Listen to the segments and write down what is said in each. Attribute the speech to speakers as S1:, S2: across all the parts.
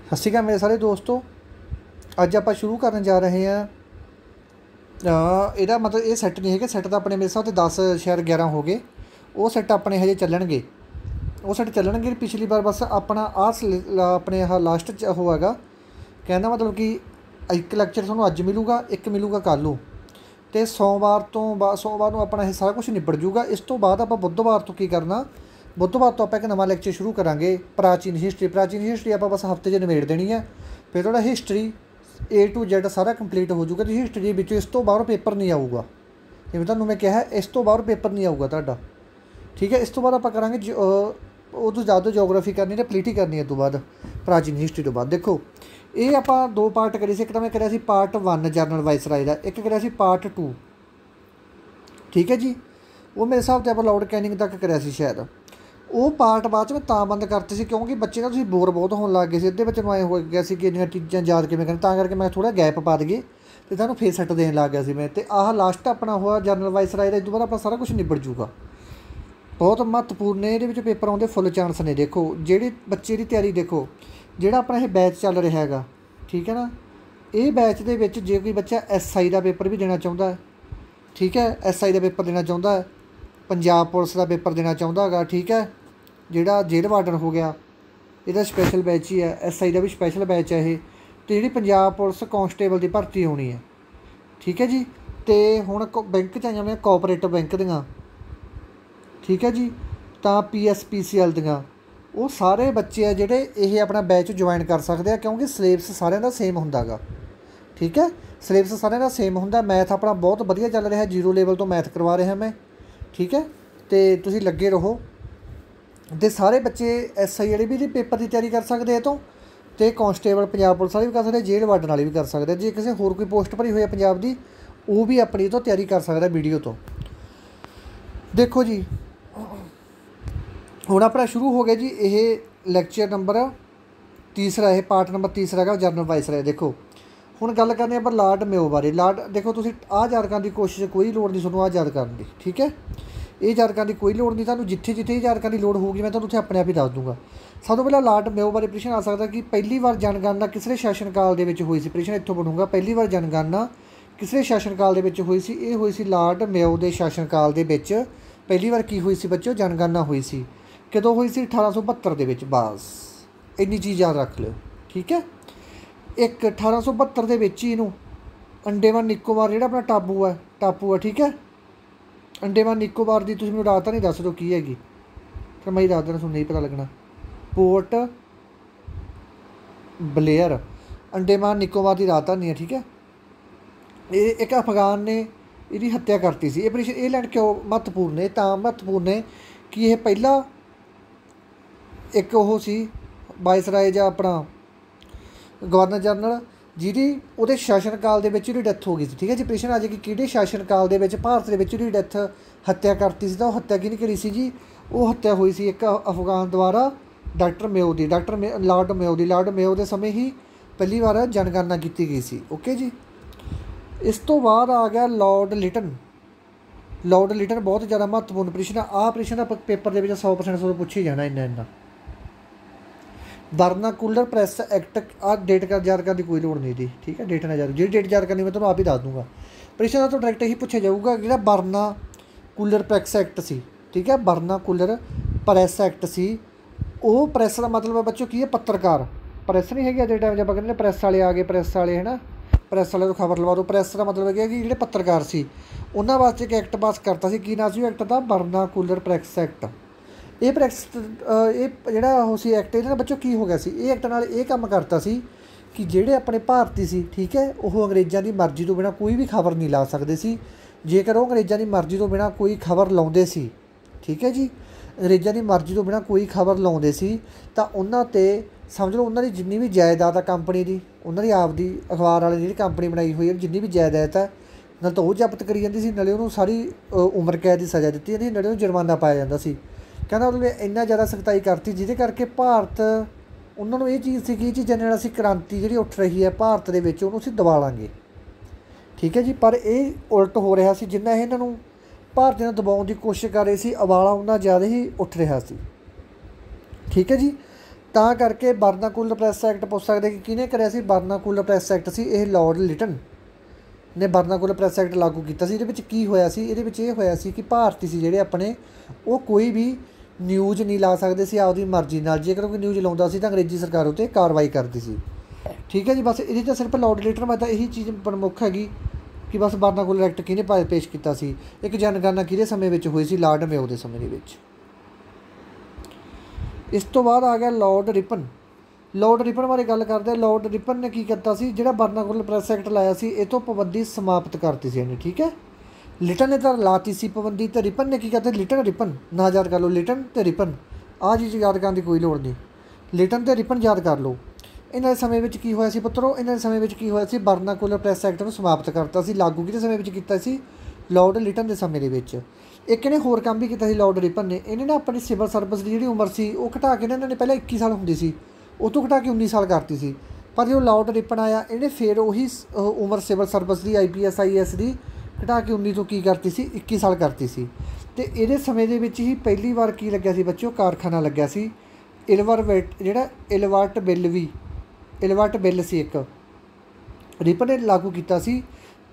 S1: सत श्री अकाल मेरे सारे दोस्तों। अज आप शुरू करने जा रहे हैं। ਇਹਦਾ मतलब ये सैट नहीं है, सैट तो अपने मेरे हिसाब से 10 शायद 11 हो गए। वो सैट अपने हजे चलणगे, वो सैट चलणगे। पिछली बार बस अपना अपने लास्ट होगा कहना मतलब कि एक लैक्चर थानू अज मिलूगा, एक मिलूगा कल नूं, तो सोमवार को अपना सारा कुछ निबड़ जूगा। इस तो बाद आप बुधवार तो की करना, बुधवार तो आप एक नवा लैक्चर शुरू करांगे प्राचीन हिस्टरी आप बस हफ्ते 'च निबेड़ देनी है। फिर थोड़ा हिस्टरी A to Z सारा कंप्लीट हो जूगा। तो हिस्टरी विच इस तो बाहरों पेपर नहीं आऊगा, जिवें तुहानूं मैं कहा इस तो बाहर पेपर नहीं आऊगा तुहाडा, ठीक है। इस तो बाद आप करांगे उदों ज़्यादा जोग्राफी करनी है, पॉलिटी करनी है। तो बाद प्राचीन हिस्टरी तो बाद देखो ये आप दो पार्ट करे। एक तो मैं कराया पार्ट 1 जनरल वाइसराय का, एक कराया पार्ट 2, ठीक है जी। वो मेरे हिसाब से आप लॉर्ड कैनिंग तक कराया शायद। वो पार्ट बाद मैं तां बंद करते सी क्योंकि बच्चे ना बोर बहुत होने लग गए। अद्धे बच्चे आए हो गया कि इन्नियां चीज़ां याद किवें करन, तां करके मैं थोड़ा गैप पा दईए तो तुहानूं फेर सैट देन लग गया मैं। तो आह लास्ट अपना हुआ जनरल वाइसराय का। इस तो बाद अपना सारा कुछ निबड़ जूगा। बहुत महत्वपूर्ण ने ये पेपर आउंदे फुल चांस ने। देखो जिहड़े बच्चे की तैयारी देखो, जिहड़ा अपना ये बैच चल रहा है, ठीक है ना। ये बैच दे विच जे कोई बच्चा SI का पेपर भी देना चाहुंदा है, ठीक है, SI का पेपर देना चाहुंदा है, पंजाब पुलिस का पेपर देना चाहुंदा है, ठीक है। जिहड़ा जेल वार्डन हो गया इहदा स्पैशल बैच ही है, SI का भी स्पैशल बैच है ये। तो जिहड़ी पंजाब पुलिस कांस्टेबल की भर्ती होनी है, ठीक है जी। तो हुण बैंक च आईयां कोआपरेटिव बैंक दियां, ठीक है जी। तो PSPCL दियां वो सारे बच्चे आ जिहड़े ये अपना बैच ज्वाइन कर सकते हैं क्योंकि सिलेबस सारिਆਂ ਦਾ सेम हुंदा गा, ठीक है। सिलेबस सारिਆਂ ਦਾ सेम हुंदा। मैथ अपना बहुत वधिया चल रहा है, 0 लेवल तो मैथ करवा रहा मैं, ठीक है। तो तुसीं लगे रहो। तो सारे बच्चे SI वाले भी पेपर की तैयारी कर सकते हैं। तो कांस्टेबल पंजाब पुलिस वाले भी कर सकते, जेल वार्डन वाले भी कर सकते। जे किसी होर कोई पोस्ट भरी हुई है पंजाब की, वो भी अपनी तो तैयारी कर सकता वीडियो तो। देखो जी हुण अपना शुरू हो गया जी ये लैक्चर नंबर 3 है, पार्ट नंबर 3 है जनरल वाइसराय। देखो हुण गल करने आप लॉर्ड मेयो बारे। लॉर्ड देखो तुसीं याद करने की कोशिश, कोई लोड़ नहीं तुहानूं याद करने की, ठीक है। ये याद करने की कोई लोड़ नहीं, तुहानूं जिथे जिथे याद करने की लोड़ होगी मैं तुहानूं उत्थे अपने आप ही दस दूँगा। सब तो पहले लॉर्ड मेयो बारे प्रश्न आ सकता कि पहली बार जनगणना किसरे शासन काल दे विच हुई सी। प्रश्न इत्थों बनूगा पहली बार जनगणना किसरे शासन काल दे विच हुई सी। ये हुई सी लॉर्ड मेयो के शासन काल दे विच पहली बार की हुई सी बच्चों, जनगणना हुई सी। कदों हुई सी 1872 दे विच। बस इन्नी चीज़ याद रख लो, ठीक है। एक 1872 दे विच ही इनू अंडेमान निकोबार जिहड़ा अपना टापू है, ठीक है। अंडेमान निकोबार की तुसीं मैनूं राजधानी नहीं दस दो की हैगी, फिर मैं ही दस देना, तुहानूं नहीं पता लगना। पोर्ट ब्लेयर अंडेमान निकोबार की राजधानी है, ठीक है। ये एक अफगान ने इसकी हत्या करती सी। ये लैंड क्यों महत्वपूर्ण है? तां महत्वपूर्ण है कि यह पहला एक वो सी वाइसराय या अपना गवर्नर जनरल जिहदी उहदे शासन काल दे विच डेथ हो गई थी, ठीक है जी। प्रश्न आ जाए कि किहड़े शासन काल दे विच भारत दे विच डेथ हत्या करती सी, तो हत्या किहने करी सी जी? वो हत्या हुई सी एक अफगान द्वारा डॉक्टर मेयो की, लॉर्ड मेयो की। लॉर्ड मेयो के समय ही पहली बार जनगणना की गई सी, ओके जी। इस तो बाद आ गया लॉर्ड लिटन। लॉर्ड लिटन बहुत ज़्यादा महत्वपूर्ण प्रश्न। आ प्रश्न पेपर के 100% पूछे जाना इन्ना। वर्नाकुलर प्रैस एक्ट आ डेट कर याद करने की कोई लोड़ नहीं थी, ठीक है। डेट ना याद, जी डेट याद करनी मैं तुम्हें आप ही दस दूँगा। प्रश्न तो डायरेक्ट ही पूछा जाऊगा कि वर्नाकुलर प्रैस एक्ट सी, ठीक है। वर्नाकुलर प्रैस एक्ट सी। वो प्रैस का मतलब बच्चों की है पत्रकार। प्रैस नहीं है अजे टाइम जब कहते प्रैस वाले आ गए, प्रैस वाले है ना, प्रैस वाले तो खबर लवा दो। प्रैस का मतलब है कि जो पत्रकार से उन्होंने वास्ते एक एक्ट पास करता सी। की नाम सी एक्ट का? Vernacular press act. ये प्रैस ये जोड़ा सी एक्ट ये बच्चों की हो गया सी, ये एक्ट नाल ये काम करता सी कि जेड़े अपने भारती सी, ठीक है, वो अंग्रेज़ों की मर्जी तो बिना कोई भी खबर नहीं ला सकते सी। जेकर वो अंग्रेज़ों की मर्जी तो बिना कोई खबर लाउंदे सी, ठीक है जी, अंग्रेज़ों की मर्जी तो बिना कोई खबर लाउंदे सी, तां उन्हां ते समझ लो उन्होंने जिन्नी भी जायदाद है कंपनी की, उन्होंने आपदी अखबार वाले जी कंपनी बनाई हुई है, जिन्नी भी जायदाद है नाल तो वो जब्त करी जाती सी, नाले उन्होंने सारी उम्र कैद की सज़ा दी जाती, नाले जुर्माना पाया जाता सी। कहना मतलब इन्ना ज़्यादा सख्ताई करती जिहदे करके भारत उन्होंने ये चीज़ सी कि चीज़ां नाल असीं क्रांति जिहड़ी उठ रही है भारत दे विच उहनूं असीं दबा लांगे, ठीक है जी। पर यह उलट हो रहा सी, जिन्ना इन्हां नूं भारतीयां नूं दबाउण की कोशिश कर रहे सी, अवाला उन्ना ज़्यादा ही उठ रहा सी, ठीक है जी। ਤਾਂ ਕਰਕੇ ਬਰਨਾਕੁਲਰ ਪ੍ਰੈਸ ਐਕਟ ਪੁੱਛ ਸਕਦੇ ਕਿ ਕਿਹਨੇ ਕਰਿਆ ਸੀ। ਬਰਨਾਕੁਲਰ ਪ੍ਰੈਸ ਐਕਟ ਸੀ ਇਹ ਲਾਰਡ ਲਿਟਨ ਨੇ ਬਰਨਾਕੁਲਰ ਪ੍ਰੈਸ ਐਕਟ ਲਾਗੂ ਕੀਤਾ ਸੀ। ਇਹਦੇ ਵਿੱਚ ਕੀ ਹੋਇਆ ਸੀ, ਇਹਦੇ ਵਿੱਚ ਇਹ ਹੋਇਆ ਸੀ ਕਿ ਭਾਰਤੀ ਸੀ ਜਿਹੜੇ ਆਪਣੇ ਉਹ ਕੋਈ ਵੀ ਨਿਊਜ਼ ਨਹੀਂ ਲਾ ਸਕਦੇ ਸੀ ਆਪਦੀ ਮਰਜ਼ੀ ਨਾਲ। ਜੇਕਰ ਕੋਈ ਨਿਊਜ਼ ਲਾਉਂਦਾ ਸੀ ਤਾਂ ਅੰਗਰੇਜ਼ੀ ਸਰਕਾਰ ਉੱਤੇ ਕਾਰਵਾਈ ਕਰਦੀ ਸੀ। ਠੀਕ ਹੈ ਜੀ। ਬਸ ਇਹਦੇ 'ਚ ਸਿਰਫ ਲਾਰਡ ਲਿਟਨ ਮੈਂ ਤਾਂ ਇਹੀ ਚੀਜ਼ ਪ੍ਰਮੁੱਖ ਹੈਗੀ ਕਿ ਬਸ ਬਰਨਾਕੁਲਰ ਐਕਟ ਕਿਹਨੇ ਪੇਸ਼ ਕੀਤਾ ਸੀ। ਇੱਕ ਜਨਗਣਨਾ ਕਿਹਦੇ ਸਮੇਂ ਵਿੱਚ ਹੋਈ ਸੀ, ਲਾਰਡ ਮੇਓ ਦੇ ਸਮੇਂ ਦੇ ਵਿੱਚ। ਇਸ ਤੋਂ ਬਾਅਦ ਆ ਗਿਆ ਲਾਰਡ ਰਿਪਨ। ਲਾਰਡ ਰਿਪਨ ਬਾਰੇ ਗੱਲ ਕਰਦੇ ਹਾਂ। ਲਾਰਡ ਰਿਪਨ ਨੇ ਕੀ ਕੀਤਾ ਸੀ, ਜਿਹੜਾ ਬਰਨਾਕੁਲਰ ਪ੍ਰੈਸ ਐਕਟ ਲਾਇਆ ਸੀ ਇਹ ਤੋਂ ਪਾਬੰਦੀ ਸਮਾਪਤ ਕਰਤੀ ਸੀ ਇਹਨੇ। ਠੀਕ ਹੈ, ਲਿਟਨ ਨੇ ਤਾਂ ਲਾਤੀ ਸੀ ਪਾਬੰਦੀ ਤੇ ਰਿਪਨ ਨੇ ਕੀ ਕਰਤਾ, ਲਿਟਨ ਰਿਪਨ ਨਾ ਯਾਦ ਕਰ ਲਓ, ਲਿਟਨ ਤੇ ਰਿਪਨ ਆਹ ਚੀਜ਼ ਯਾਦ ਕਰਨ ਦੀ ਕੋਈ ਲੋੜ ਨਹੀਂ, ਲਿਟਨ ਤੇ ਰਿਪਨ ਯਾਦ ਕਰ ਲਓ। ਇਹਨਾਂ ਦੇ ਸਮੇਂ ਵਿੱਚ ਕੀ ਹੋਇਆ ਸੀ ਪੁੱਤਰੋ, ਇਹਨਾਂ ਦੇ ਸਮੇਂ ਵਿੱਚ ਕੀ ਹੋਇਆ ਸੀ, ਬਰਨਾਕੁਲਰ ਪ੍ਰੈਸ ਐਕਟ ਨੂੰ ਸਮਾਪਤ ਕਰਤਾ ਸੀ। ਲਾਗੂ ਕਿਹਦੇ ਸਮੇਂ ਵਿੱਚ ਕੀਤਾ ਸੀ, ਲਾਰਡ ਲਿਟਨ ਦੇ ਸਮੇਂ ਦੇ ਵਿੱਚ। ਇੱਕ ਇਹਨੇ ਹੋਰ ਕੰਮ ਵੀ ਕੀਤਾ ਸੀ ਲਾਰਡ ਰਿਪਨ ਨੇ, ਇਹਨੇ ਨਾ ਆਪਣੀ ਸਿਵਲ ਸਰਵਿਸ ਦੀ ਜਿਹੜੀ ਉਮਰ ਸੀ ਉਹ ਘਟਾ ਕੇ ਨਾ, ਇਹਨਾਂ ਨੇ ਪਹਿਲਾਂ 21 ਸਾਲ ਹੁੰਦੀ ਸੀ ਉਹ ਤੋਂ ਘਟਾ ਕੇ 19 ਸਾਲ ਕਰਤੀ ਸੀ। ਪਰ ਜਦੋਂ ਲਾਰਡ ਰਿਪਨ ਆਇਆ ਇਹਨੇ ਫਿਰ ਉਹੀ ਉਮਰ ਸਿਵਲ ਸਰਵਿਸ ਦੀ IPS IAS ਦੀ ਘਟਾ ਕੇ 19 ਤੋਂ ਕੀ ਕਰਤੀ ਸੀ, 21 ਸਾਲ ਕਰਤੀ ਸੀ। ਅਤੇ ਇਹਦੇ ਸਮੇਂ ਦੇ ਵਿੱਚ ਹੀ ਪਹਿਲੀ ਵਾਰ ਕੀ ਲੱਗਿਆ ਸੀ ਬੱਚਿਓ, ਕਾਰਖਾਨਾ ਲੱਗਿਆ ਸੀ ਜਿਹੜਾ ਇਲਵਰਟ ਬਿੱਲ ਸੀ ਇੱਕ ਰਿਪਨ ਨੇ ਲਾਗੂ ਕੀਤਾ ਸੀ।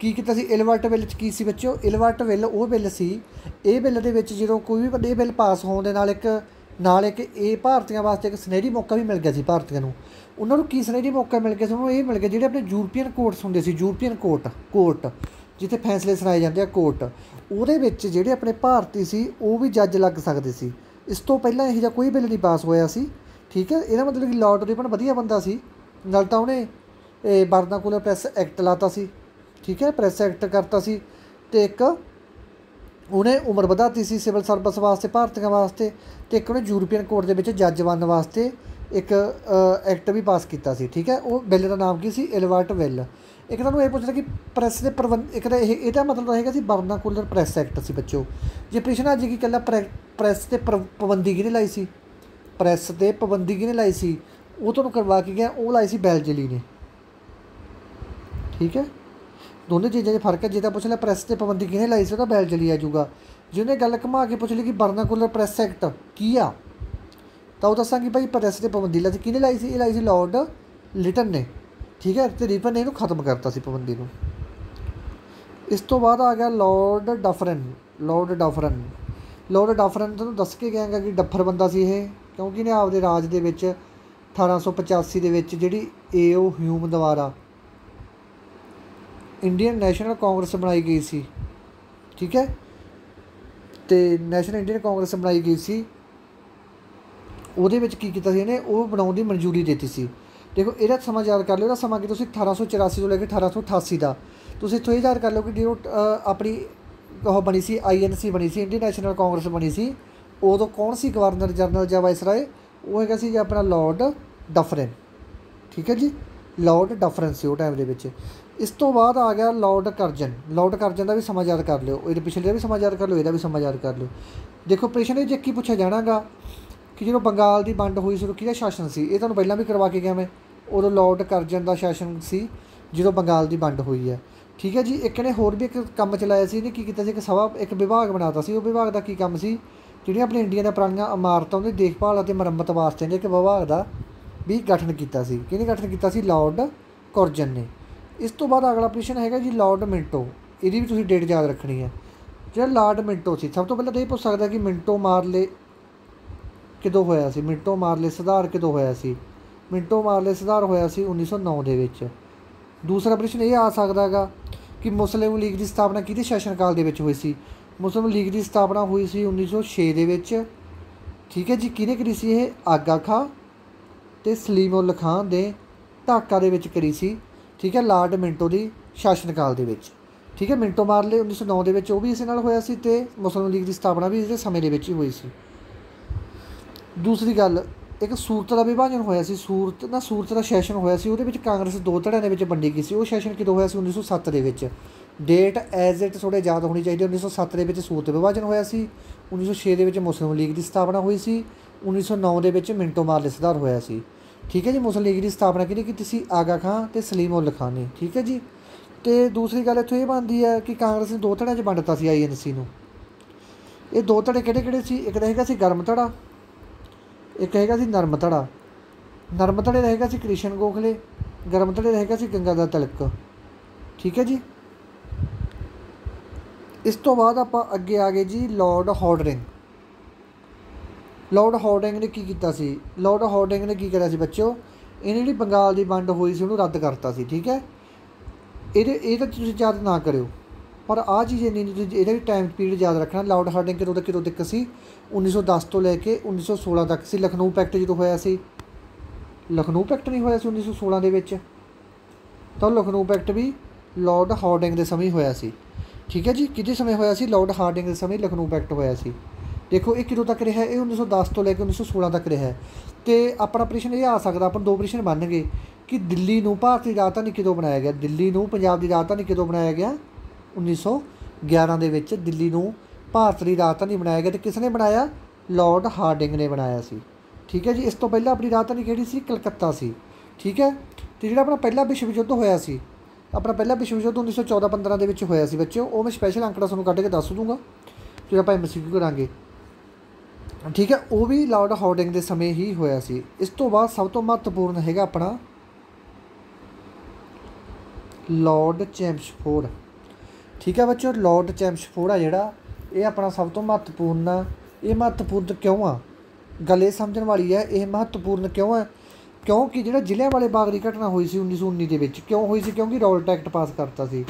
S1: ਕੀ ਕੀਤਾ ਸੀ ਇਲਵਰਟ ਬਿੱਲ 'ਚ ਕੀ ਸੀ ਬੱਚਿਓ, ਇਲਵਰਟ ਬਿੱਲ ਉਹ ਬਿੱਲ ਸੀ, ਇਹ ਬਿੱਲ ਦੇ ਵਿੱਚ ਜਦੋਂ ਕੋਈ ਵੀ ਇਹ ਬਿੱਲ ਪਾਸ ਹੋਣ ਦੇ ਨਾਲ ਇੱਕ ਇਹ ਭਾਰਤੀਆਂ ਵਾਸਤੇ ਇੱਕ ਸੁਨਹਿਰੀ ਮੌਕਾ ਵੀ ਮਿਲ ਗਿਆ ਸੀ। ਭਾਰਤੀਆਂ ਨੂੰ ਉਹਨਾਂ ਨੂੰ ਕੀ ਸੁਨਹਿਰੀ ਮੌਕਾ ਮਿਲ ਗਿਆ ਸੀ, ਉਹਨੂੰ ਇਹ ਮਿਲ ਗਿਆ ਜਿਹੜੇ ਆਪਣੇ ਯੂਰਪੀਅਨ ਕੋਰਟਸ ਹੁੰਦੇ ਸੀ, ਯੂਰਪੀਅਨ ਕੋਰਟ ਜਿੱਥੇ ਫੈਸਲੇ ਸੁਣਾਏ ਜਾਂਦੇ ਆ ਕੋਰਟ, ਉਹਦੇ ਵਿੱਚ ਜਿਹੜੇ ਆਪਣੇ ਭਾਰਤੀ ਸੀ ਉਹ ਵੀ ਜੱਜ ਲੱਗ ਸਕਦੇ ਸੀ। ਇਸ ਤੋਂ ਪਹਿਲਾਂ ਇਹੋ ਜਿਹਾ ਕੋਈ ਬਿੱਲ ਨਹੀਂ ਪਾਸ ਹੋਇਆ ਸੀ। ਠੀਕ ਹੈ, ਇਹਦਾ ਮਤਲਬ ਕਿ ਲਾਰਡ ਰਿਪਨ ਵਧੀਆ ਬੰਦਾ ਸੀ, ਨਾਲ ਤਾਂ ਉਹਨੇ ਬਰਨਾਕੁਲਰ ਪ੍ਰੈਸ ਐਕਟ ਲਾਤਾ ਸੀ। ਠੀਕ ਹੈ, ਪ੍ਰੈਸ ਐਕਟ ਕਰਤਾ ਸੀ ਅਤੇ ਇੱਕ ਉਹਨੇ ਉਮਰ ਵਧਾਤੀ ਸੀ ਸਿਵਲ ਸਰਵਿਸ ਵਾਸਤੇ ਭਾਰਤੀਆਂ ਵਾਸਤੇ, ਅਤੇ ਇੱਕ ਉਹਨੇ ਯੂਰਪੀਅਨ ਕੋਰਟ ਦੇ ਵਿੱਚ ਜੱਜ ਬਣਨ ਵਾਸਤੇ ਇੱਕ ਐਕਟ ਵੀ ਪਾਸ ਕੀਤਾ ਸੀ। ਠੀਕ ਹੈ, ਉਹ ਬਿੱਲ ਦਾ ਨਾਮ ਕੀ ਸੀ, ਇਲਵਰਟ ਬਿੱਲ। ਇੱਕ ਤੁਹਾਨੂੰ ਇਹ ਪੁੱਛਦਾ ਕਿ ਪ੍ਰੈਸ ਦੇ ਇੱਕ ਤਾਂ ਇਹਦਾ ਮਤਲਬ ਰਹੇਗਾ ਸੀ ਬਰਨਾਕੁਲਰ ਪ੍ਰੈਸ ਐਕਟ ਸੀ ਬੱਚੋ। ਜੇ ਪ੍ਰਸ਼ਨ ਅੱਜ ਕੀ ਇਕੱਲਾ ਪ੍ਰੈਸ 'ਤੇ ਪਾਬੰਦੀ ਕਿਹਨੇ ਲਾਈ ਸੀ, ਪ੍ਰੈਸ 'ਤੇ ਪਾਬੰਦੀ ਕਿਹਨੇ ਲਾਈ ਸੀ, ਉਹ ਤੁਹਾਨੂੰ ਕਰਵਾ ਕੇ ਗਿਆ, ਉਹ ਲਾਈ ਸੀ ਬੈਲਜ਼ਲੀ ਨੇ। ਠੀਕ ਹੈ, ਦੋਨੇ ਚੀਜ਼ਾਂ 'ਚ ਫਰਕ ਹੈ। ਜੇ ਤਾਂ ਪੁੱਛ ਲਿਆ ਪ੍ਰੈਸ 'ਤੇ ਪਾਬੰਦੀ ਕਿਹਨੇ ਲਾਈ ਸੀ, ਉਹਦਾ ਬੈਲਜ਼ਲੀ ਆ ਜਾਊਗਾ। ਜੇ ਉਹਨੇ ਗੱਲ ਘੁਮਾ ਕੇ ਪੁੱਛ ਲਈ ਕਿ ਬਰਨਾਕੁਲਰ ਪ੍ਰੈਸ ਐਕਟ ਕੀ ਆ, ਤਾਂ ਉਹ ਦੱਸਾਂਗੀ ਭਾਈ ਪ੍ਰੈਸ 'ਤੇ ਪਾਬੰਦੀ ਲਾਈ ਸੀ। ਕਿਹਨੇ ਲਾਈ ਸੀ, ਇਹ ਲਾਈ ਸੀ ਲਾਰਡ ਲਿਟਨ ਨੇ। ਠੀਕ ਹੈ, ਅਤੇ ਰਿਪਨ ਨੇ ਇਹਨੂੰ ਖਤਮ ਕਰਤਾ ਸੀ ਪਾਬੰਦੀ ਨੂੰ। ਇਸ ਤੋਂ ਬਾਅਦ ਆ ਗਿਆ ਲਾਰਡ ਡਫਰਨ ਤੁਹਾਨੂੰ ਦੱਸ ਕੇ ਗਿਆਗਾ ਕਿ ਡੱਫਰ ਬੰਦਾ ਸੀ ਇਹ, ਕਿਉਂਕਿ ਇਹਨੇ ਆਪਦੇ ਰਾਜ ਦੇ ਵਿੱਚ 1885 ਦੇ ਵਿੱਚ ਜਿਹੜੀ A.O. ਹਿਊਮ ਦੁਆਰਾ ਇੰਡੀਅਨ ਨੈਸ਼ਨਲ ਕਾਂਗਰਸ ਬਣਾਈ ਗਈ ਸੀ। ਠੀਕ ਹੈ, ਅਤੇ ਨੈਸ਼ਨਲ ਇੰਡੀਅਨ ਕਾਂਗਰਸ ਬਣਾਈ ਗਈ ਸੀ, ਉਹਦੇ ਵਿੱਚ ਕੀ ਕੀਤਾ ਸੀ ਇਹਨੇ, ਉਹ ਬਣਾਉਣ ਦੀ ਮਨਜ਼ੂਰੀ ਦਿੱਤੀ ਸੀ। ਦੇਖੋ ਇਹਦਾ ਸਮਾਂ ਯਾਦ ਕਰ ਲਿਓ, ਇਹਦਾ ਸਮਾਂ ਕਿ ਤੁਸੀਂ 1884 ਤੋਂ ਲੈ ਕੇ 1888 ਦਾ ਤੁਸੀਂ ਇੱਥੋਂ ਇਹ ਯਾਦ ਕਰ ਲਓ ਕਿ ਜਦੋਂ ਆਪਣੀ ਉਹ ਬਣੀ ਸੀ INC ਬਣੀ ਸੀ, ਇੰਡੀਅਨ ਨੈਸ਼ਨਲ ਕਾਂਗਰਸ ਬਣੀ ਸੀ, ਉਦੋਂ ਕੌਣ ਸੀ ਗਵਰਨਰ ਜਨਰਲ ਜਾਂ ਵਾਇਸਰਾਏ, ਉਹ ਹੈਗਾ ਸੀ ਜੀ ਆਪਣਾ ਲਾਰਡ ਡਫਰਨ। ਠੀਕ ਹੈ ਜੀ, ਲਾਰਡ ਡਫਰਨ ਸੀ ਉਹ ਟਾਈਮ ਦੇ ਵਿੱਚ। ਇਸ ਤੋਂ ਬਾਅਦ ਆ ਗਿਆ ਲਾਰਡ ਕਰਜ਼ਨ ਦਾ ਵੀ ਸਮਾਂ ਯਾਦ ਕਰ ਲਿਓ, ਇਹਦੇ ਪਿਛਲੇ ਦਾ ਵੀ ਸਮਾਂ ਯਾਦ ਕਰ ਲਿਓ, ਇਹਦਾ ਵੀ ਸਮਾਂ ਯਾਦ ਕਰ ਲਿਓ। ਦੇਖੋ ਪ੍ਰਸ਼ਨ ਵਿੱਚ ਇੱਕ ਹੀ ਪੁੱਛਿਆ ਜਾਣਾਗਾ ਕਿ ਜਦੋਂ ਬੰਗਾਲ ਦੀ ਵੰਡ ਹੋਈ ਸੀ ਉਦੋਂ ਕਿਹਦਾ ਸ਼ਾਸਨ ਸੀ, ਇਹ ਤੁਹਾਨੂੰ ਪਹਿਲਾਂ ਵੀ ਕਰਵਾ ਕੇ ਗਿਆ ਮੈਂ, ਉਦੋਂ ਲਾਰਡ ਕਰਜ਼ਨ ਦਾ ਸ਼ਾਸਨ ਸੀ ਜਦੋਂ ਬੰਗਾਲ ਦੀ ਵੰਡ ਹੋਈ ਹੈ। ਠੀਕ ਹੈ ਜੀ, ਇੱਕ ਨੇ ਹੋਰ ਵੀ ਇੱਕ ਕੰਮ ਚਲਾਇਆ ਸੀ, ਇਹਨੇ ਕੀ ਕੀਤਾ ਸੀ, ਇੱਕ ਵਿਭਾਗ ਬਣਾਤਾ ਸੀ। ਉਹ ਵਿਭਾਗ ਦਾ ਕੀ ਕੰਮ ਸੀ, ਜਿਹੜੀਆਂ ਆਪਣੇ ਇੰਡੀਆ ਦੀਆਂ ਪੁਰਾਣੀਆਂ ਇਮਾਰਤਾਂ ਉਹਦੀ ਦੇਖਭਾਲ ਅਤੇ ਮੁਰੰਮਤ ਵਾਸਤੇ ਨੇ ਇੱਕ ਵਿਭਾਗ ਦਾ ਵੀ ਗਠਨ ਕੀਤਾ ਸੀ। ਕਿਹਨੇ ਗਠਨ ਕੀਤਾ ਸੀ, ਲਾਰਡ ਕਰਜ਼ਨ ਨੇ। ਇਸ ਤੋਂ ਬਾਅਦ ਅਗਲਾ ਪ੍ਰਸ਼ਨ ਹੈਗਾ ਜੀ ਲਾਰਡ ਮਿੰਟੋ, ਇਹਦੀ ਵੀ ਤੁਸੀਂ ਡੇਟ ਯਾਦ ਰੱਖਣੀ ਹੈ। ਜਿਹੜਾ ਲਾਰਡ ਮਿੰਟੋ ਸੀ, ਸਭ ਤੋਂ ਪਹਿਲਾਂ ਤਾਂ ਇਹ ਪੁੱਛ ਸਕਦਾ ਕਿ ਮਿੰਟੋ ਮਾਰਲੇ ਕਦੋਂ ਹੋਇਆ ਸੀ, ਮਿੰਟੋ ਮਾਰਲੇ ਸੁਧਾਰ ਕਦੋਂ ਹੋਇਆ ਸੀ। ਮਿੰਟੋ ਮਾਰਲੇ ਸੁਧਾਰ ਹੋਇਆ ਸੀ 1909 ਦੇ ਵਿੱਚ। ਦੂਸਰਾ ਪ੍ਰਸ਼ਨ ਇਹ ਆ ਸਕਦਾ ਹੈਗਾ ਕਿ ਮੁਸਲਿਮ ਲੀਗ ਦੀ ਸਥਾਪਨਾ ਕਿਹਦੇ ਸ਼ਾਸਨ ਕਾਲ ਦੇ ਵਿੱਚ ਹੋਈ ਸੀ। ਮੁਸਲਿਮ ਲੀਗ ਦੀ ਸਥਾਪਨਾ ਹੋਈ ਸੀ 1906 ਦੇ ਵਿੱਚ। ਠੀਕ ਹੈ ਜੀ, ਕਿਹਨੇ ਕਰੀ ਸੀ ਇਹ, ਆਗਾ ਖਾਂ ਅਤੇ ਸਲੀਮ ਉਲ ਖਾਂ ਦੇ ਢਾਕਾ ਦੇ ਵਿੱਚ ਕਰੀ ਸੀ। ਠੀਕ ਹੈ, ਲਾਰਡ ਮਿੰਟੋ ਦੀ ਸ਼ਾਸਨ ਕਾਲ ਦੇ ਵਿੱਚ। ਠੀਕ ਹੈ, ਮਿੰਟੋ ਮਾਰਲੇ 1909 ਦੇ ਵਿੱਚ ਉਹ ਵੀ ਇਸੇ ਨਾਲ ਹੋਇਆ ਸੀ, ਅਤੇ ਮੁਸਲਿਮ ਲੀਗ ਦੀ ਸਥਾਪਨਾ ਵੀ ਇਸਦੇ ਸਮੇਂ ਦੇ ਵਿੱਚ ਹੀ ਹੋਈ ਸੀ। ਦੂਸਰੀ ਗੱਲ, ਇੱਕ ਸੂਰਤ ਦਾ ਵਿਭਾਜਨ ਹੋਇਆ ਸੀ, ਸੂਰਤ ਦਾ ਸੈਸ਼ਨ ਹੋਇਆ ਸੀ, ਉਹਦੇ ਵਿੱਚ ਕਾਂਗਰਸ ਦੋ ਧੜਿਆਂ ਦੇ ਵਿੱਚ ਵੰਡੀ ਗਈ ਸੀ। ਉਹ ਸੈਸ਼ਨ ਕਦੋਂ ਹੋਇਆ ਸੀ, 1907 ਦੇ ਵਿੱਚ। ਡੇਟ ਐਜ਼ ਇਟ ਥੋੜ੍ਹੇ ਯਾਦ ਹੋਣੀ ਚਾਹੀਦੀ। 1907 ਦੇ ਵਿੱਚ ਸੂਰਤ ਵਿਭਾਜਨ ਹੋਇਆ ਸੀ, 1906 ਦੇ ਵਿੱਚ ਮੁਸਲਿਮ ਲੀਗ ਦੀ ਸਥਾਪਨਾ ਹੋਈ ਸੀ, 1909 ਦੇ ਵਿੱਚ ਮਿੰਟੋ ਮਾਰਲੇ ਸੁਧਾਰ ਹੋਇਆ ਸੀ। ਠੀਕ ਹੈ ਜੀ, ਮੁਸਲਿਮ ਲੀਗ ਦੀ ਸਥਾਪਨਾ ਕਿਹਨੇ ਕੀਤੀ ਸੀ, ਆਗਾ ਖਾਂ ਅਤੇ ਸਲੀਮ ਉਲ ਖਾਂ ਨੇ। ਠੀਕ ਹੈ ਜੀ, ਅਤੇ ਦੂਸਰੀ ਗੱਲ ਇੱਥੋਂ ਇਹ ਬਣਦੀ ਹੈ ਕਿ ਕਾਂਗਰਸ ਨੇ ਦੋ ਧੜਿਆਂ 'ਚ ਵੰਡ ਦਿੱਤਾ ਸੀ INC ਨੂੰ। ਇਹ ਦੋ ਧੜੇ ਕਿਹੜੇ ਕਿਹੜੇ ਸੀ, ਇੱਕ ਤਾਂ ਹੈਗਾ ਸੀ ਗਰਮ ਧੜਾ, ਇੱਕ ਹੈਗਾ ਸੀ ਨਰਮ ਧੜਾ। ਨਰਮ ਧੜੇ ਰਹੇਗਾ ਸੀ ਕ੍ਰਿਸ਼ਨ ਗੋਖਲੇ, ਗਰਮ ਧੜੇ ਰਹੇਗਾ ਸੀ ਗੰਗਾਧਰ ਤਿਲਕ। ਠੀਕ ਹੈ ਜੀ। ਇਸ ਤੋਂ ਬਾਅਦ ਆਪਾਂ ਅੱਗੇ ਆ ਗਏ ਜੀ ਲਾਰਡ ਹਾਰਡਿੰਗ। ਲਾਰਡ ਹਾਰਡਿੰਗ ਨੇ ਕੀ ਕੀਤਾ ਸੀ? ਲਾਰਡ ਹਾਰਡਿੰਗ ਨੇ ਕੀ ਕਰਿਆ ਸੀ ਬੱਚਿਓ, ਇਹਨੇ ਜਿਹੜੀ ਬੰਗਾਲ ਦੀ ਵੰਡ ਹੋਈ ਸੀ ਉਹਨੂੰ ਰੱਦ ਕਰਤਾ ਸੀ। ਠੀਕ ਹੈ, ਇਹ ਤਾਂ ਤੁਸੀਂ ਯਾਦ ਨਾ ਕਰਿਓ, ਪਰ ਆਹ ਚੀਜ਼ ਇੰਨੀ ਤੁਸੀਂ ਇਹਦਾ ਵੀ ਟਾਈਮ ਪੀਰੀਅਡ ਯਾਦ ਰੱਖਣਾ। ਲਾਰਡ ਹਾਰਡਿੰਗ ਕਦੋਂ ਤੱਕ ਸੀ? 1910 ਤੋਂ ਲੈ ਕੇ 1916 ਤੱਕ ਸੀ। ਲਖਨਊ ਪੈਕਟ ਜਦੋਂ ਹੋਇਆ ਸੀ, ਲਖਨਊ ਪੈਕਟ ਨਹੀਂ ਹੋਇਆ ਸੀ 1916 ਦੇ ਵਿੱਚ, ਤਾਂ ਲਖਨਊ ਪੈਕਟ ਵੀ ਲਾਰਡ ਹਾਰਡਿੰਗ ਦੇ ਸਮੇਂ ਹੋਇਆ ਸੀ। ਠੀਕ ਹੈ ਜੀ, ਕਿਹਦੇ ਸਮੇਂ ਹੋਇਆ ਸੀ? ਲਾਰਡ ਹਾਰਡਿੰਗ ਦੇ ਸਮੇਂ ਲਖਨਊ ਪੈਕਟ ਹੋਇਆ ਸੀ। ਦੇਖੋ ਇਹ ਕਦੋਂ ਤੱਕ ਰਿਹਾ? ਇਹ 1910 ਤੋਂ ਲੈ ਕੇ 1916 ਤੱਕ ਰਿਹਾ। ਅਤੇ ਆਪਣਾ ਪ੍ਰਸ਼ਨ ਇਹ ਆ ਸਕਦਾ, ਆਪਾਂ ਦੋ ਪ੍ਰਸ਼ਨ ਬਣ ਗਏ ਕਿ ਦਿੱਲੀ ਨੂੰ ਭਾਰਤੀ ਰਾਜਧਾਨੀ ਕਦੋਂ ਬਣਾਇਆ ਗਿਆ? ਦਿੱਲੀ ਨੂੰ ਪੰਜਾਬ ਦੀ ਰਾਜਧਾਨੀ ਕਦੋਂ ਬਣਾਇਆ ਗਿਆ? 1911 ਦੇ ਵਿੱਚ ਦਿੱਲੀ ਨੂੰ ਭਾਰਤ ਦੀ ਰਾਜਧਾਨੀ ਬਣਾਇਆ ਗਿਆ। ਅਤੇ ਕਿਸ ਨੇ ਬਣਾਇਆ? ਲਾਰਡ ਹਾਰਡਿੰਗ ਨੇ ਬਣਾਇਆ ਸੀ। ਠੀਕ ਹੈ ਜੀ। ਇਸ ਤੋਂ ਪਹਿਲਾਂ ਆਪਣੀ ਰਾਜਧਾਨੀ ਕਿਹੜੀ ਸੀ? ਕਲਕੱਤਾ ਸੀ। ਠੀਕ ਹੈ। ਅਤੇ ਜਿਹੜਾ ਆਪਣਾ ਪਹਿਲਾ ਵਿਸ਼ਵ ਯੁੱਧ ਹੋਇਆ ਸੀ, ਆਪਣਾ ਪਹਿਲਾ ਵਿਸ਼ਵ ਯੁੱਧ 1914-15 ਦੇ ਵਿੱਚ ਹੋਇਆ ਸੀ ਬੱਚਿਓ। ਉਹ ਮੈਂ ਸਪੈਸ਼ਲ ਅੰਕੜਾ ਤੁਹਾਨੂੰ ਕੱਢ ਕੇ ਦੱਸ ਦੂੰਗਾ ਜਦੋਂ ਆਪਾਂ MCQ ਕਰਾਂਗੇ। ਠੀਕ ਹੈ, ਉਹ ਵੀ ਲਾਰਡ ਹਾਰਡਿੰਗ ਦੇ ਸਮੇਂ ਹੀ ਹੋਇਆ ਸੀ। ਇਸ ਤੋਂ ਬਾਅਦ ਸਭ ਤੋਂ ਮਹੱਤਵਪੂਰਨ ਹੈਗਾ ਆਪਣਾ ਲਾਰਡ ਚੈਮਸਫੋਰਡ। ਠੀਕ ਹੈ ਬੱਚਿਓ, ਲਾਰਡ ਚੈਮਸਫੋਰਡ ਆ ਜਿਹੜਾ, ਇਹ ਆਪਣਾ ਸਭ ਤੋਂ ਮਹੱਤਵਪੂਰਨ ਆ। ਇਹ ਮਹੱਤਵਪੂਰਨ ਕਿਉਂ ਆ? ਗੱਲ ਇਹ ਸਮਝਣ ਵਾਲੀ ਹੈ, ਇਹ ਮਹੱਤਵਪੂਰਨ ਕਿਉਂ ਹੈ? ਕਿਉਂਕਿ ਜਿਹੜਾ ਜ਼ਿਲ੍ਹਿਆਂਵਾਲੇ ਬਾਗ ਦੀ ਘਟਨਾ ਹੋਈ ਸੀ 1919 ਦੇ ਵਿੱਚ, ਕਿਉਂ ਹੋਈ ਸੀ? ਕਿਉਂਕਿ ਰੌਲਟ ਐਕਟ ਪਾਸ ਕਰਤਾ ਸੀ।